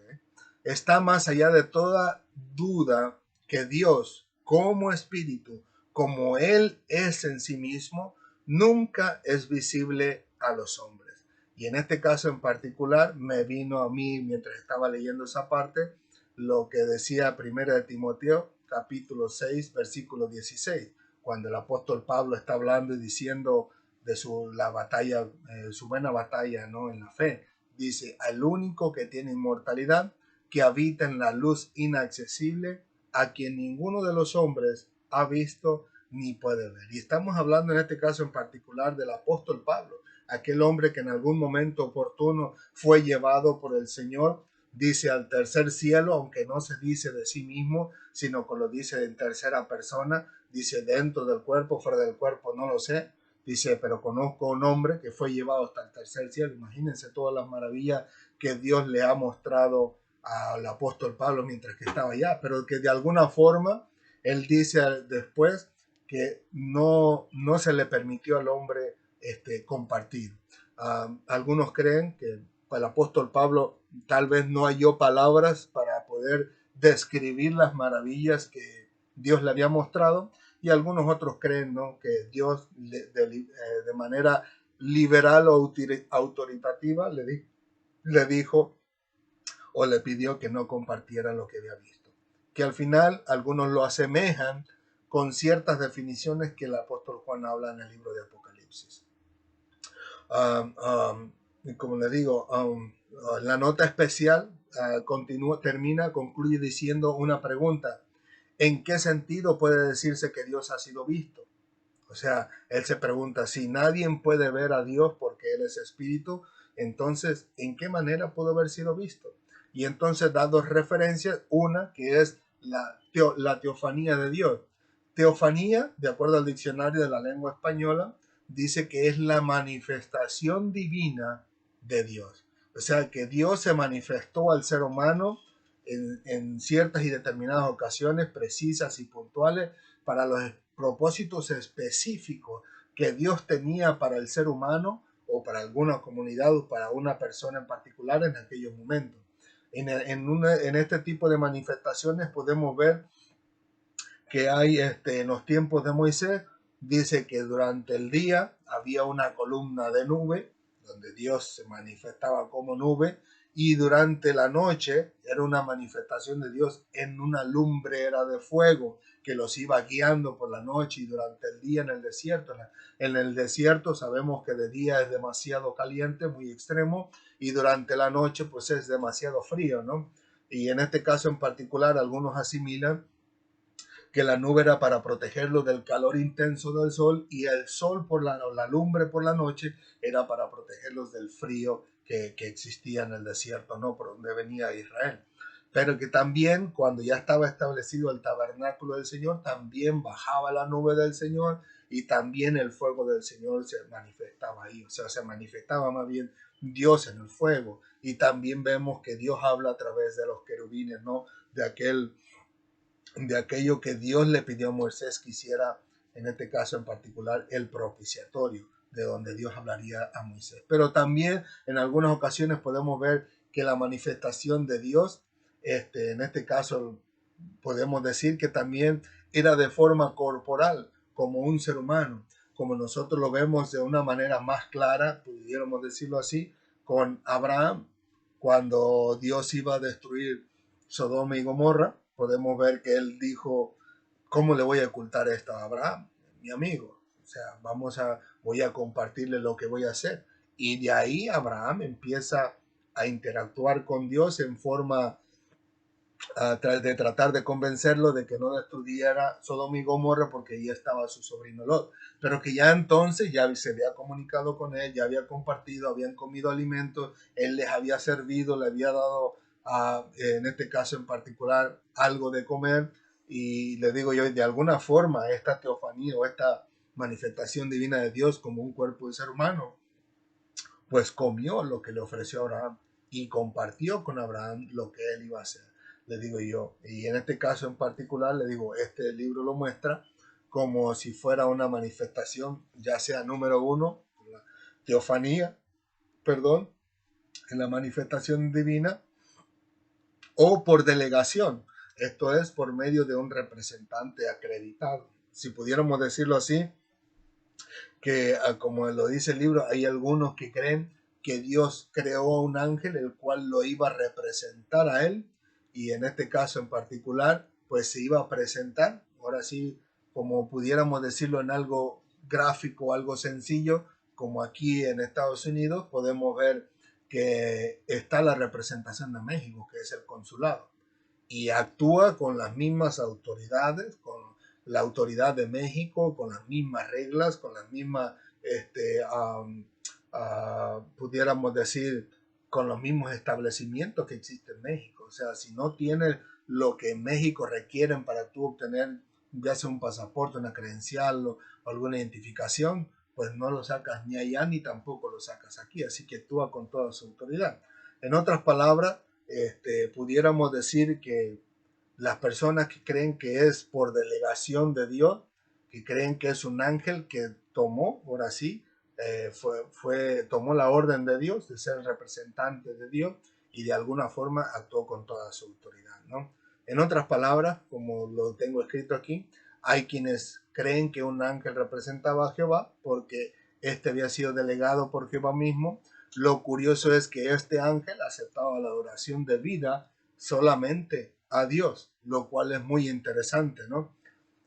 está más allá de toda duda que Dios, como espíritu, como Él es en sí mismo, nunca es visible a los hombres. Y en este caso en particular me vino a mí, mientras estaba leyendo esa parte, lo que decía 1 de Timoteo, capítulo 6, versículo 16, cuando el apóstol Pablo está hablando y diciendo de la batalla, su buena batalla, ¿no?, en la fe. Dice, al único que tiene inmortalidad, que habita en la luz inaccesible, a quien ninguno de los hombres ha visto ni puede ver. Y estamos hablando en este caso en particular del apóstol Pablo, aquel hombre que en algún momento oportuno fue llevado por el Señor, dice, al tercer cielo, aunque no se dice de sí mismo, sino que lo dice en tercera persona, dice dentro del cuerpo, fuera del cuerpo, no lo sé. Dice, pero conozco un hombre que fue llevado hasta el tercer cielo. Imagínense todas las maravillas que Dios le ha mostrado al apóstol Pablo mientras que estaba allá, pero que de alguna forma él dice después que no se le permitió al hombre compartir. Algunos creen que el apóstol Pablo tal vez no halló palabras para poder describir las maravillas que Dios le había mostrado, y algunos otros creen, ¿no?, que Dios de manera liberal o autoritativa le dijo o le pidió que no compartiera lo que había visto. Que al final algunos lo asemejan con ciertas definiciones que el apóstol Juan habla en el libro de Apocalipsis. Como le digo, la nota especial concluye diciendo una pregunta. ¿En qué sentido puede decirse que Dios ha sido visto? O sea, él se pregunta, si nadie puede ver a Dios porque Él es espíritu, entonces, ¿en qué manera pudo haber sido visto? Y entonces da dos referencias, una que es la teofanía de Dios. Teofanía, de acuerdo al diccionario de la lengua española, dice que es la manifestación divina de Dios. O sea, que Dios se manifestó al ser humano en ciertas y determinadas ocasiones precisas y puntuales para los propósitos específicos que Dios tenía para el ser humano o para alguna comunidad o para una persona en particular en aquellos momentos. En este tipo de manifestaciones podemos ver que hay en los tiempos de Moisés, dice que durante el día había una columna de nube, donde Dios se manifestaba como nube, y durante la noche era una manifestación de Dios en una lumbrera de fuego que los iba guiando por la noche, y durante el día en el desierto. En el desierto sabemos que de día es demasiado caliente, muy extremo, y durante la noche pues es demasiado frío, ¿no? Y en este caso en particular algunos asimilan que la nube era para protegerlo del calor intenso del sol, y el sol por la lumbre por la noche era para protegerlos del frío que existía en el desierto, ¿no?, por donde venía Israel. Pero que también cuando ya estaba establecido el tabernáculo del Señor, también bajaba la nube del Señor y también el fuego del Señor se manifestaba ahí, o sea, se manifestaba más bien Dios en el fuego. Y también vemos que Dios habla a través de los querubines, ¿no? De aquello que Dios le pidió a Moisés que hiciera, en este caso en particular, el propiciatorio, de donde Dios hablaría a Moisés. Pero también en algunas ocasiones podemos ver que la manifestación de Dios, en este caso podemos decir que también era de forma corporal, como un ser humano, como nosotros lo vemos de una manera más clara, pudiéramos decirlo así, con Abraham, cuando Dios iba a destruir Sodoma y Gomorra, podemos ver que él dijo, ¿cómo le voy a ocultar esto a Abraham, mi amigo? O sea, voy a compartirle lo que voy a hacer. Y de ahí Abraham empieza a interactuar con Dios en forma de tratar de convencerlo de que no destruyera Sodoma y Gomorra porque ahí estaba su sobrino Lot, pero que ya entonces ya se había comunicado con él, ya había compartido, habían comido alimentos, él les había servido, le había dado en este caso en particular algo de comer, y le digo yo, de alguna forma esta teofanía o esta manifestación divina de Dios como un cuerpo de ser humano, pues comió lo que le ofreció Abraham y compartió con Abraham lo que él iba a hacer, le digo yo. Y en este caso en particular, le digo, este libro lo muestra como si fuera una manifestación, ya sea número uno, la teofanía, perdón, en la manifestación divina, o por delegación, esto es por medio de un representante acreditado. Si pudiéramos decirlo así, que como lo dice el libro, hay algunos que creen que Dios creó a un ángel el cual lo iba a representar a él, y en este caso en particular pues se iba a presentar, ahora sí, como pudiéramos decirlo en algo gráfico, algo sencillo, como aquí en Estados Unidos podemos ver que está la representación de México, que es el consulado, y actúa con las mismas autoridades, con la autoridad de México, con las mismas reglas, con las mismas, pudiéramos decir, con los mismos establecimientos que existen en México. O sea, si no tienes lo que en México requieren para tú obtener ya sea un pasaporte, una credencial o alguna identificación, pues no lo sacas ni allá ni tampoco lo sacas aquí. Así que actúa con toda su autoridad. En otras palabras, pudiéramos decir que las personas que creen que es por delegación de Dios, que creen que es un ángel que tomó, ahora sí, tomó la orden de Dios de ser representante de Dios y de alguna forma actuó con toda su autoridad, ¿no? En otras palabras, como lo tengo escrito aquí, hay quienes creen que un ángel representaba a Jehová porque este había sido delegado por Jehová mismo. Lo curioso es que este ángel aceptaba la adoración debida solamente a Dios, lo cual es muy interesante, ¿no?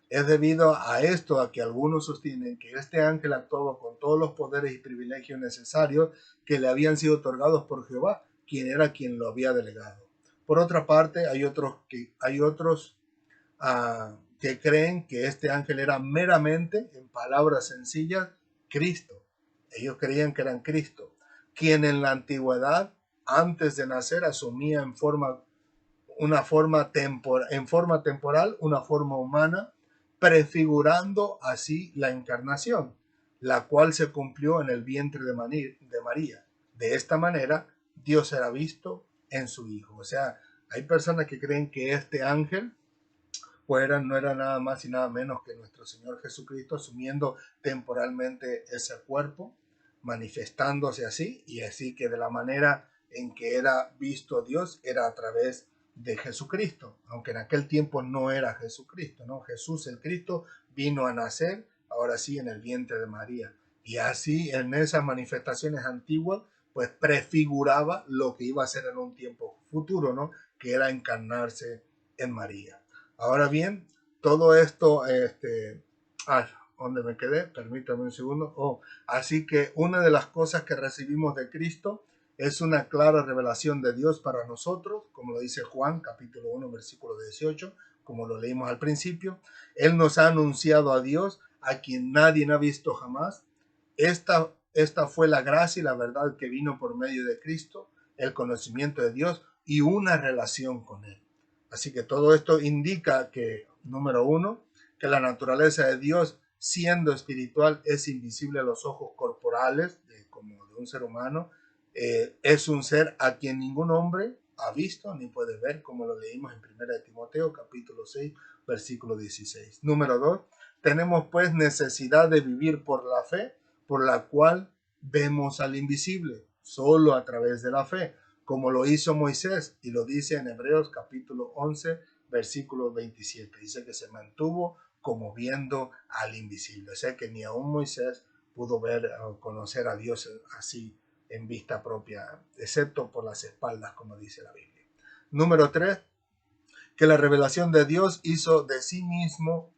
Es debido a esto a que algunos sostienen que este ángel actuaba con todos los poderes y privilegios necesarios que le habían sido otorgados por Jehová, quien era quien lo había delegado. Por otra parte, hay otros que creen que este ángel era meramente, en palabras sencillas, Cristo. Ellos creían que eran Cristo, quien en la antigüedad, antes de nacer, asumía en forma temporal, una forma humana, prefigurando así la encarnación, la cual se cumplió en el vientre de María. De esta manera, Dios era visto en su Hijo. O sea, hay personas que creen que este ángel no era nada más y nada menos que nuestro Señor Jesucristo asumiendo temporalmente ese cuerpo, manifestándose así, y así que de la manera en que era visto Dios era a través de Jesucristo, aunque en aquel tiempo no era Jesucristo, ¿no? Jesús el Cristo vino a nacer, ahora sí, en el vientre de María. Y así en esas manifestaciones antiguas, pues prefiguraba lo que iba a ser en un tiempo futuro, ¿no? Que era encarnarse en María. Ahora bien, todo esto, ¿dónde me quedé? Permítame un segundo. Así que una de las cosas que recibimos de Cristo es una clara revelación de Dios para nosotros, como lo dice Juan, capítulo 1, versículo 18, como lo leímos al principio. Él nos ha anunciado a Dios, a quien nadie ha visto jamás. Esta fue la gracia y la verdad que vino por medio de Cristo, el conocimiento de Dios y una relación con Él. Así que todo esto indica que, número uno, que la naturaleza de Dios siendo espiritual, es invisible a los ojos corporales, como de un ser humano. Es un ser a quien ningún hombre ha visto ni puede ver, como lo leímos en 1 de Timoteo, capítulo 6, versículo 16. Número 2, tenemos pues necesidad de vivir por la fe, por la cual vemos al invisible, solo a través de la fe, como lo hizo Moisés, y lo dice en Hebreos capítulo 11, versículo 27. Dice que se mantuvo como viendo al invisible. O sea que ni aún Moisés pudo ver o conocer a Dios así en vista propia, excepto por las espaldas, como dice la Biblia. Número 3, que la revelación de Dios hizo de sí mismo,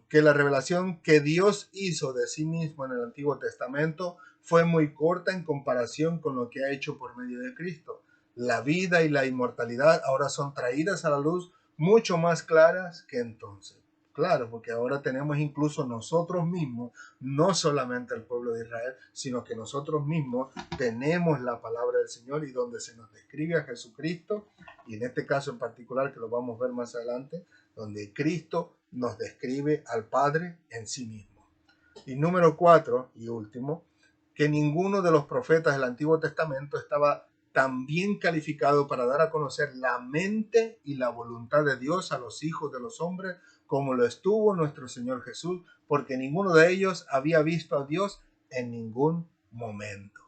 que la revelación que Dios hizo de sí mismo en el Antiguo Testamento fue muy corta en comparación con lo que ha hecho por medio de Cristo. La vida y la inmortalidad ahora son traídas a la luz mucho más claras que entonces. Claro, porque ahora tenemos incluso nosotros mismos, no solamente el pueblo de Israel, sino que nosotros mismos tenemos la palabra del Señor y donde se nos describe a Jesucristo, y en este caso en particular, que lo vamos a ver más adelante, donde Cristo nos describe al Padre en sí mismo. Y número 4 y último, que ninguno de los profetas del Antiguo Testamento estaba tan bien calificado para dar a conocer la mente y la voluntad de Dios a los hijos de los hombres como lo estuvo nuestro Señor Jesús, porque ninguno de ellos había visto a Dios en ningún momento.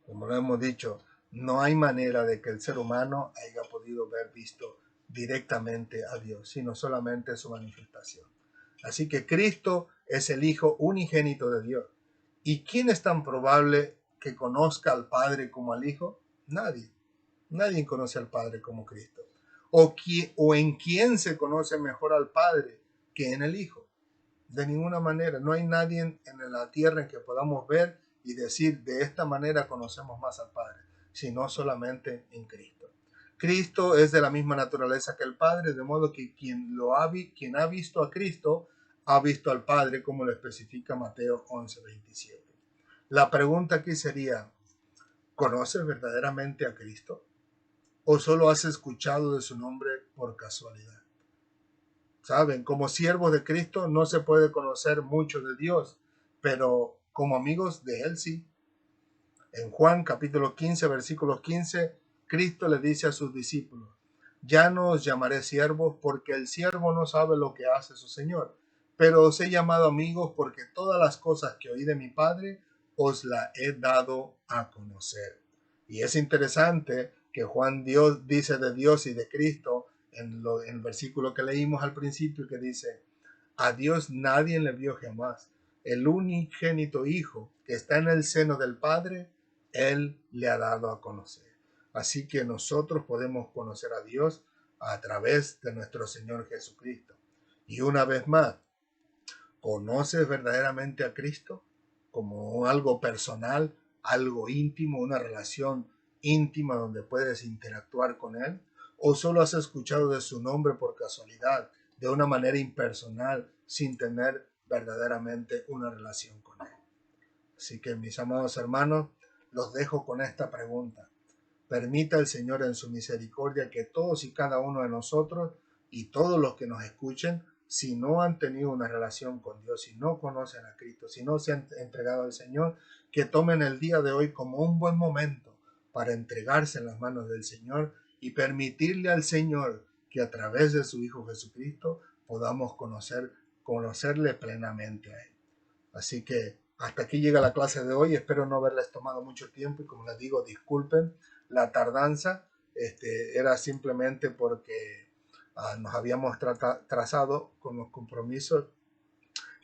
Como lo hemos dicho, no hay manera de que el ser humano haya podido ver visto directamente a Dios, sino solamente su manifestación. Así que Cristo es el Hijo unigénito de Dios. ¿Y quién es tan probable que conozca al Padre como al Hijo? Nadie. Nadie conoce al Padre como Cristo. ¿O en quién se conoce mejor al Padre que en el Hijo? De ninguna manera. No hay nadie en la tierra en que podamos ver y decir, de esta manera conocemos más al Padre, sino solamente en Cristo. Cristo es de la misma naturaleza que el Padre, de modo que quien ha visto a Cristo ha visto al Padre, como lo especifica Mateo 11:27. La pregunta aquí sería, ¿conoces verdaderamente a Cristo? ¿O solo has escuchado de su nombre por casualidad? Saben, como siervos de Cristo no se puede conocer mucho de Dios, pero como amigos de Él sí. En Juan capítulo 15, versículos 15, Cristo le dice a sus discípulos, ya no os llamaré siervos porque el siervo no sabe lo que hace su Señor, pero os he llamado amigos porque todas las cosas que oí de mi Padre os las he dado a conocer. Y es interesante que Juan Dios dice de Dios y de Cristo en el versículo que leímos al principio, que dice, a Dios nadie le vio jamás. El unigénito Hijo que está en el seno del Padre, Él le ha dado a conocer. Así que nosotros podemos conocer a Dios a través de nuestro Señor Jesucristo. Y una vez más, ¿conoces verdaderamente a Cristo como algo personal, algo íntimo, una relación íntima donde puedes interactuar con Él? ¿O solo has escuchado de su nombre por casualidad, de una manera impersonal, sin tener verdaderamente una relación con Él? Así que, mis amados hermanos, los dejo con esta pregunta. Permita el Señor en su misericordia que todos y cada uno de nosotros y todos los que nos escuchen, si no han tenido una relación con Dios, si no conocen a Cristo, si no se han entregado al Señor, que tomen el día de hoy como un buen momento para entregarse en las manos del Señor y permitirle al Señor que a través de su Hijo Jesucristo podamos conocerle plenamente a Él. Así que hasta aquí llega la clase de hoy. Espero no haberles tomado mucho tiempo y, como les digo, disculpen la tardanza. Era simplemente porque nos habíamos trazado con los compromisos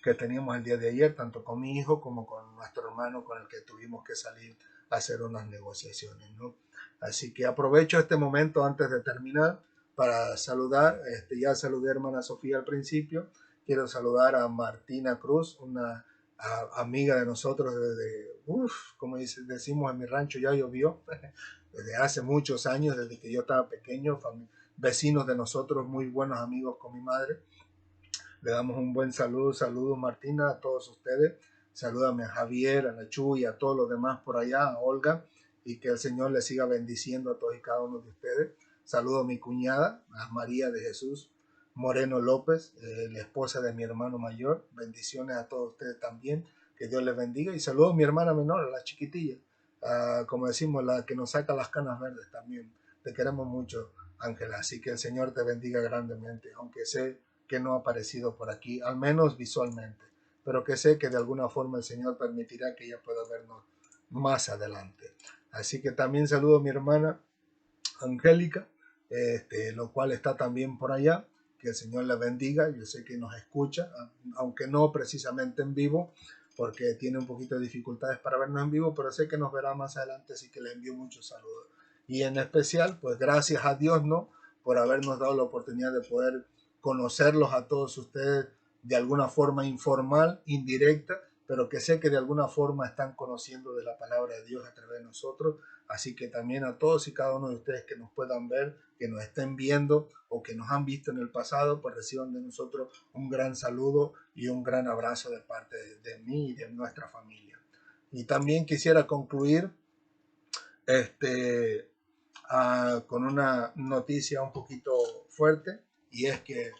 que teníamos el día de ayer, tanto con mi hijo como con nuestro hermano con el que tuvimos que salir a hacer unas negociaciones, ¿no? Así que aprovecho este momento antes de terminar para saludar. Ya saludé a hermana Sofía al principio. Quiero saludar a Martina Cruz, una amiga de nosotros desde, como decimos en mi rancho, ya llovió, desde hace muchos años, desde que yo estaba pequeño, vecinos de nosotros, muy buenos amigos con mi madre. Le damos un buen saludo. Saludos, Martina, a todos ustedes. Salúdame a Javier, a la Chuy, a todos los demás por allá, a Olga, y que el Señor les siga bendiciendo a todos y cada uno de ustedes. Saludo a mi cuñada, a María de Jesús, Moreno López, la esposa de mi hermano mayor. Bendiciones a todos ustedes también. Que Dios les bendiga. Y saludo a mi hermana menor, a la chiquitilla. Como decimos, la que nos saca las canas verdes también. Te queremos mucho, Ángela. Así que el Señor te bendiga grandemente, aunque sé que no ha aparecido por aquí, al menos visualmente. Pero que sé que de alguna forma el Señor permitirá que ella pueda vernos más adelante. Así que también saludo a mi hermana Angélica, lo cual está también por allá. Que el Señor la bendiga. Yo sé que nos escucha, aunque no precisamente en vivo, porque tiene un poquito de dificultades para vernos en vivo, pero sé que nos verá más adelante, así que le envío muchos saludos. Y en especial, pues gracias a Dios, ¿no? Por habernos dado la oportunidad de poder conocerlos a todos ustedes de alguna forma informal, indirecta, pero que sé que de alguna forma están conociendo de la palabra de Dios a través de nosotros. Así que también a todos y cada uno de ustedes que nos puedan ver, que nos estén viendo o que nos han visto en el pasado, pues reciban de nosotros un gran saludo y un gran abrazo de parte de mí y de nuestra familia. Y también quisiera concluir este, con una noticia un poquito fuerte, y es que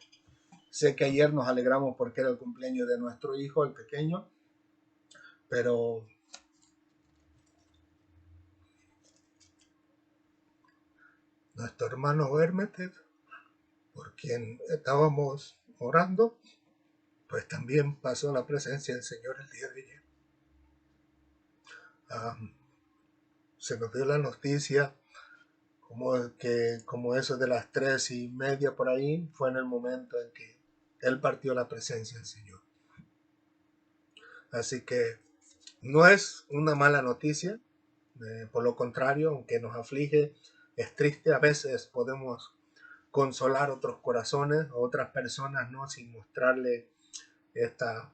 sé que ayer nos alegramos porque era el cumpleaños de nuestro hijo, el pequeño, pero nuestro hermano Hermetes, por quien estábamos orando, pues también pasó la presencia del Señor el día de ayer. Se nos dio la noticia como eso de las 3:30 por ahí, fue en el momento en que Él partió la presencia del Señor. Así que no es una mala noticia, por lo contrario, aunque nos aflige, es triste. A veces podemos consolar otros corazones, a otras personas, ¿no? Sin mostrarle esta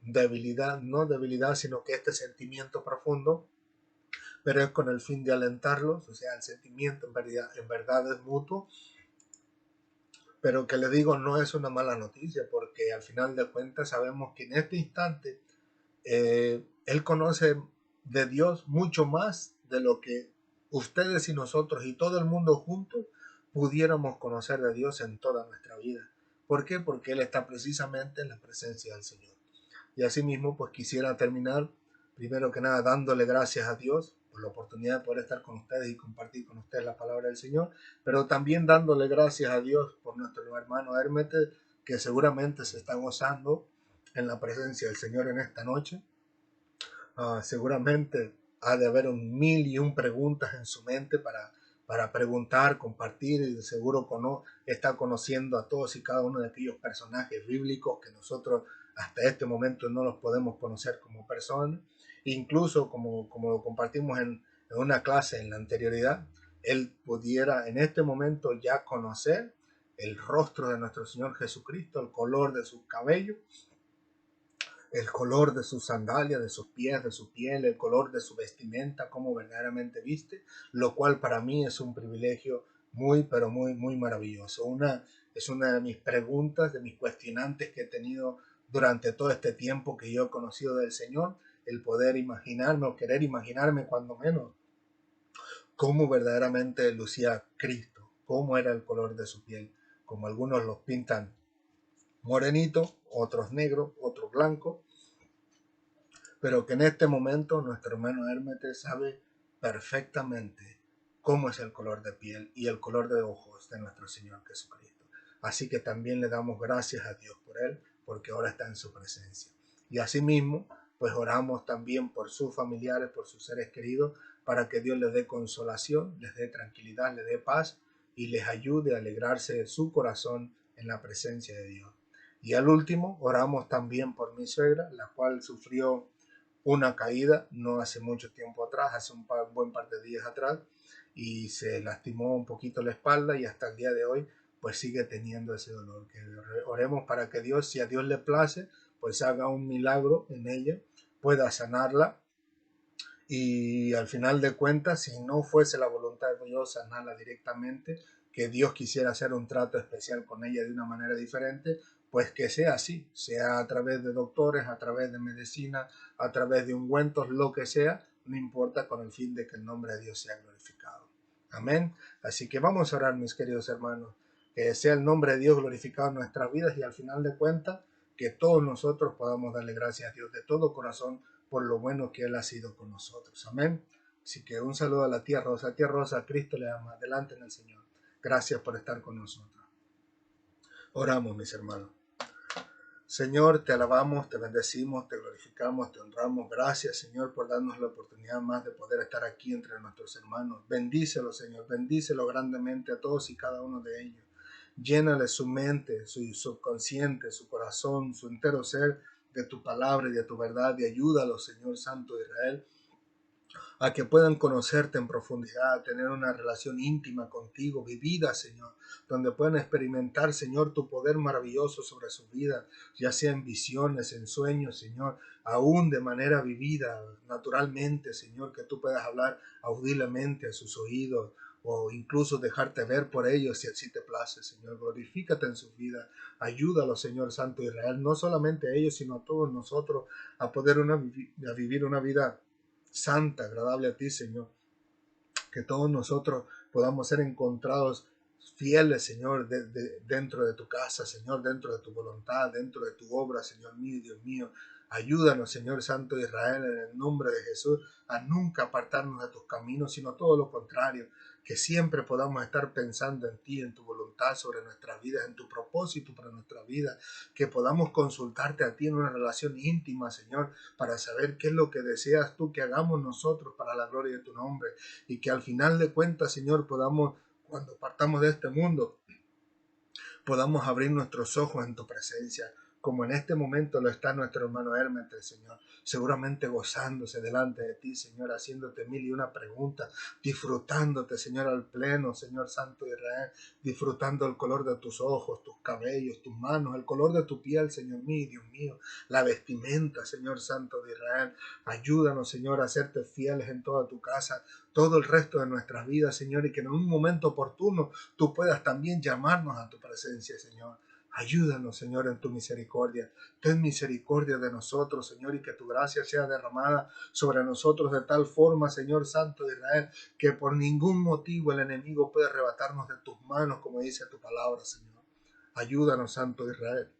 debilidad, no debilidad, sino que este sentimiento profundo, pero es con el fin de alentarlos. O sea, el sentimiento en verdad es mutuo, pero que le digo, no es una mala noticia, porque al final de cuentas sabemos que en este instante Él conoce de Dios mucho más de lo que ustedes y nosotros y todo el mundo juntos pudiéramos conocer de Dios en toda nuestra vida. ¿Por qué? Porque Él está precisamente en la presencia del Señor. Y asimismo, pues quisiera terminar, primero que nada, dándole gracias a Dios por la oportunidad de poder estar con ustedes y compartir con ustedes la palabra del Señor, pero también dándole gracias a Dios por nuestro hermano Hermetes, que seguramente se está gozando en la presencia del Señor en esta noche. Seguramente ha de haber un mil y un preguntas en su mente para preguntar, compartir, y de seguro está conociendo a todos y cada uno de aquellos personajes bíblicos que nosotros hasta este momento no los podemos conocer como personas. Incluso como lo compartimos en una clase en la anterioridad, él pudiera en este momento ya conocer el rostro de nuestro Señor Jesucristo, el color de sus cabellos, el color de sus sandalias, de sus pies, de su piel, el color de su vestimenta, cómo verdaderamente viste, lo cual para mí es un privilegio muy, pero muy, muy maravilloso. Es una de mis preguntas, de mis cuestionantes que he tenido durante todo este tiempo que yo he conocido del Señor, el poder imaginarme o querer imaginarme cuando menos cómo verdaderamente lucía Cristo, cómo era el color de su piel, como algunos los pintan morenito, otros negro, otros blanco, pero que en este momento nuestro hermano Hermetes sabe perfectamente cómo es el color de piel y el color de ojos de nuestro Señor Jesucristo. Así que también le damos gracias a Dios por él, porque ahora está en su presencia. Y asimismo, pues oramos también por sus familiares, por sus seres queridos, para que Dios les dé consolación, les dé tranquilidad, les dé paz y les ayude a alegrarse de su corazón en la presencia de Dios. Y al último, oramos también por mi suegra, la cual sufrió una caída no hace mucho tiempo atrás, hace un buen par de días atrás, y se lastimó un poquito la espalda y hasta el día de hoy pues sigue teniendo ese dolor. Que oremos para que Dios, si a Dios le place, pues haga un milagro en ella, pueda sanarla, y al final de cuentas, si no fuese la voluntad de Dios sanarla directamente, que Dios quisiera hacer un trato especial con ella de una manera diferente, pues que sea así, sea a través de doctores, a través de medicina, a través de ungüentos, lo que sea, no importa, con el fin de que el nombre de Dios sea glorificado. Amén. Así que vamos a orar, mis queridos hermanos. Que sea el nombre de Dios glorificado en nuestras vidas y al final de cuentas que todos nosotros podamos darle gracias a Dios de todo corazón por lo bueno que Él ha sido con nosotros. Amén. Así que un saludo a la tía Rosa. Tía Rosa, Cristo le ama. Adelante en el Señor. Gracias por estar con nosotros. Oramos, mis hermanos. Señor, te alabamos, te bendecimos, te glorificamos, te honramos. Gracias, Señor, por darnos la oportunidad más de poder estar aquí entre nuestros hermanos. Bendícelo, Señor, bendícelo grandemente a todos y cada uno de ellos. Llénale su mente, su subconsciente, su corazón, su entero ser de tu palabra y de tu verdad y ayúdalo, Señor Santo de Israel, a que puedan conocerte en profundidad, tener una relación íntima contigo, vivida, Señor, donde puedan experimentar, Señor, tu poder maravilloso sobre su vida, ya sea en visiones, en sueños, Señor, aún de manera vivida, naturalmente, Señor, que tú puedas hablar audiblemente a sus oídos, o incluso dejarte ver por ellos si así te place, Señor. Glorifícate en sus vidas. Ayúdalo, Señor Santo de Israel, no solamente a ellos, sino a todos nosotros, a poder a vivir una vida santa, agradable a ti, Señor. Que todos nosotros podamos ser encontrados fieles, Señor, dentro de tu casa, Señor, dentro de tu voluntad, dentro de tu obra, Señor mío, Dios mío. Ayúdanos, Señor Santo de Israel, en el nombre de Jesús, a nunca apartarnos de tus caminos, sino todo lo contrario, que siempre podamos estar pensando en ti, en tu voluntad sobre nuestras vidas, en tu propósito para nuestra vida, que podamos consultarte a ti en una relación íntima, Señor, para saber qué es lo que deseas tú que hagamos nosotros para la gloria de tu nombre, y que al final de cuentas, Señor, podamos, cuando partamos de este mundo, podamos abrir nuestros ojos en tu presencia, como en este momento lo está nuestro hermano Hermes, Señor, seguramente gozándose delante de ti, Señor, haciéndote mil y una preguntas, disfrutándote, Señor, al pleno, Señor Santo de Israel, disfrutando el color de tus ojos, tus cabellos, tus manos, el color de tu piel, Señor mío, Dios mío, la vestimenta, Señor Santo de Israel. Ayúdanos, Señor, a serte fieles en toda tu casa, todo el resto de nuestras vidas, Señor, y que en un momento oportuno tú puedas también llamarnos a tu presencia, Señor. Ayúdanos, Señor, en tu misericordia. Ten misericordia de nosotros, Señor, y que tu gracia sea derramada sobre nosotros de tal forma, Señor Santo de Israel, que por ningún motivo el enemigo pueda arrebatarnos de tus manos, como dice tu palabra, Señor. Ayúdanos, Santo de Israel.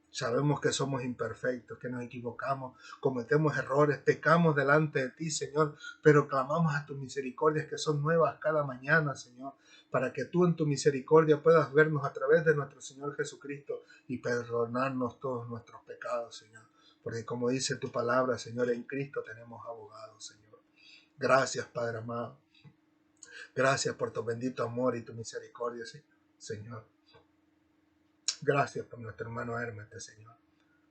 Sabemos que somos imperfectos, que nos equivocamos, cometemos errores, pecamos delante de ti, Señor, pero clamamos a tus misericordias que son nuevas cada mañana, Señor, para que tú en tu misericordia puedas vernos a través de nuestro Señor Jesucristo y perdonarnos todos nuestros pecados, Señor. Porque como dice tu palabra, Señor, en Cristo tenemos abogados, Señor. Gracias, Padre amado. Gracias por tu bendito amor y tu misericordia, Señor. Gracias por nuestro hermano Hermes, Señor.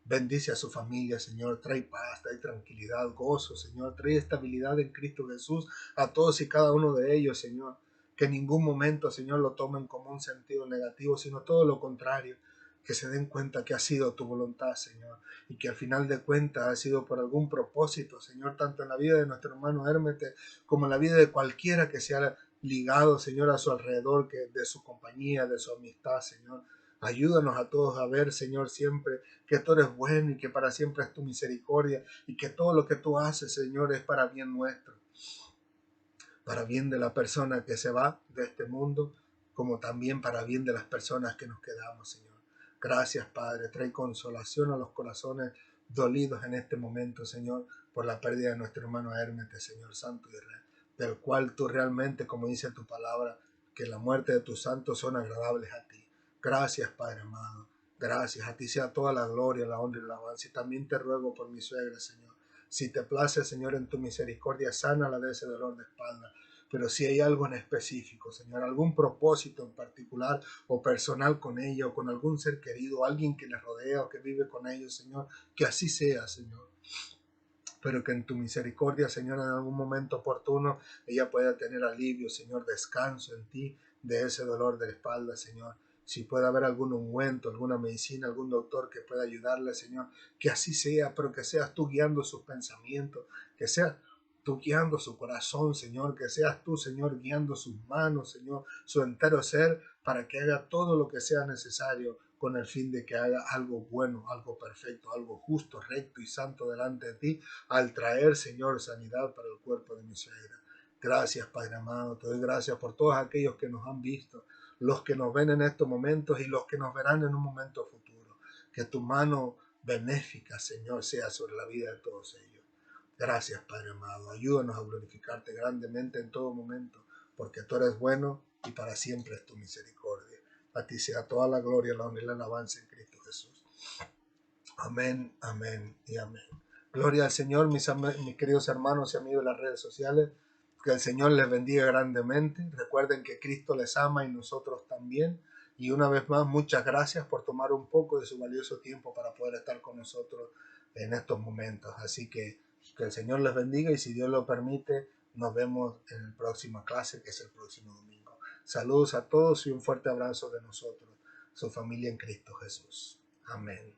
Bendice a su familia, Señor. Trae paz, trae tranquilidad, gozo, Señor. Trae estabilidad en Cristo Jesús a todos y cada uno de ellos, Señor. Que en ningún momento, Señor, lo tomen como un sentido negativo, sino todo lo contrario. Que se den cuenta que ha sido tu voluntad, Señor. Y que al final de cuentas ha sido por algún propósito, Señor, tanto en la vida de nuestro hermano Hermes como en la vida de cualquiera que sea ligado, Señor, a su alrededor, que de su compañía, de su amistad, Señor. Ayúdanos a todos a ver, Señor, siempre que tú eres bueno y que para siempre es tu misericordia y que todo lo que tú haces, Señor, es para bien nuestro, para bien de la persona que se va de este mundo, como también para bien de las personas que nos quedamos, Señor. Gracias, Padre. Trae consolación a los corazones dolidos en este momento, Señor, por la pérdida de nuestro hermano Hermes, Señor Santo y Rey, del cual tú realmente, como dice tu palabra, que la muerte de tus santos son agradables a ti. Gracias, Padre amado. Gracias. A ti sea toda la gloria, la honra y la alabanza. Y también te ruego por mi suegra, Señor. Si te place, Señor, en tu misericordia, sana la de ese dolor de espalda. Pero si hay algo en específico, Señor, algún propósito en particular o personal con ella o con algún ser querido, alguien que le rodea o que vive con ellos, Señor, que así sea, Señor. Pero que en tu misericordia, Señor, en algún momento oportuno, ella pueda tener alivio, Señor, descanso en ti de ese dolor de espalda, Señor. Si puede haber algún ungüento, alguna medicina, algún doctor que pueda ayudarle, Señor, que así sea, pero que seas tú guiando sus pensamientos, que seas tú guiando su corazón, Señor, que seas tú, Señor, guiando sus manos, Señor, su entero ser, para que haga todo lo que sea necesario con el fin de que haga algo bueno, algo perfecto, algo justo, recto y santo delante de ti, al traer, Señor, sanidad para el cuerpo de mi suegra. Gracias, Padre amado, te doy gracias por todos aquellos que nos han visto, los que nos ven en estos momentos y los que nos verán en un momento futuro. Que tu mano benéfica, Señor, sea sobre la vida de todos ellos. Gracias, Padre amado. Ayúdanos a glorificarte grandemente en todo momento, porque tú eres bueno y para siempre es tu misericordia. A ti sea toda la gloria, la honra y la alabanza en Cristo Jesús. Amén, amén y amén. Gloria al Señor, mis queridos hermanos y amigos de las redes sociales. Que el Señor les bendiga grandemente. Recuerden que Cristo les ama y nosotros también. Y una vez más, muchas gracias por tomar un poco de su valioso tiempo para poder estar con nosotros en estos momentos. Así que el Señor les bendiga y si Dios lo permite, nos vemos en la próxima clase, que es el próximo domingo. Saludos a todos y un fuerte abrazo de nosotros, su familia en Cristo Jesús. Amén.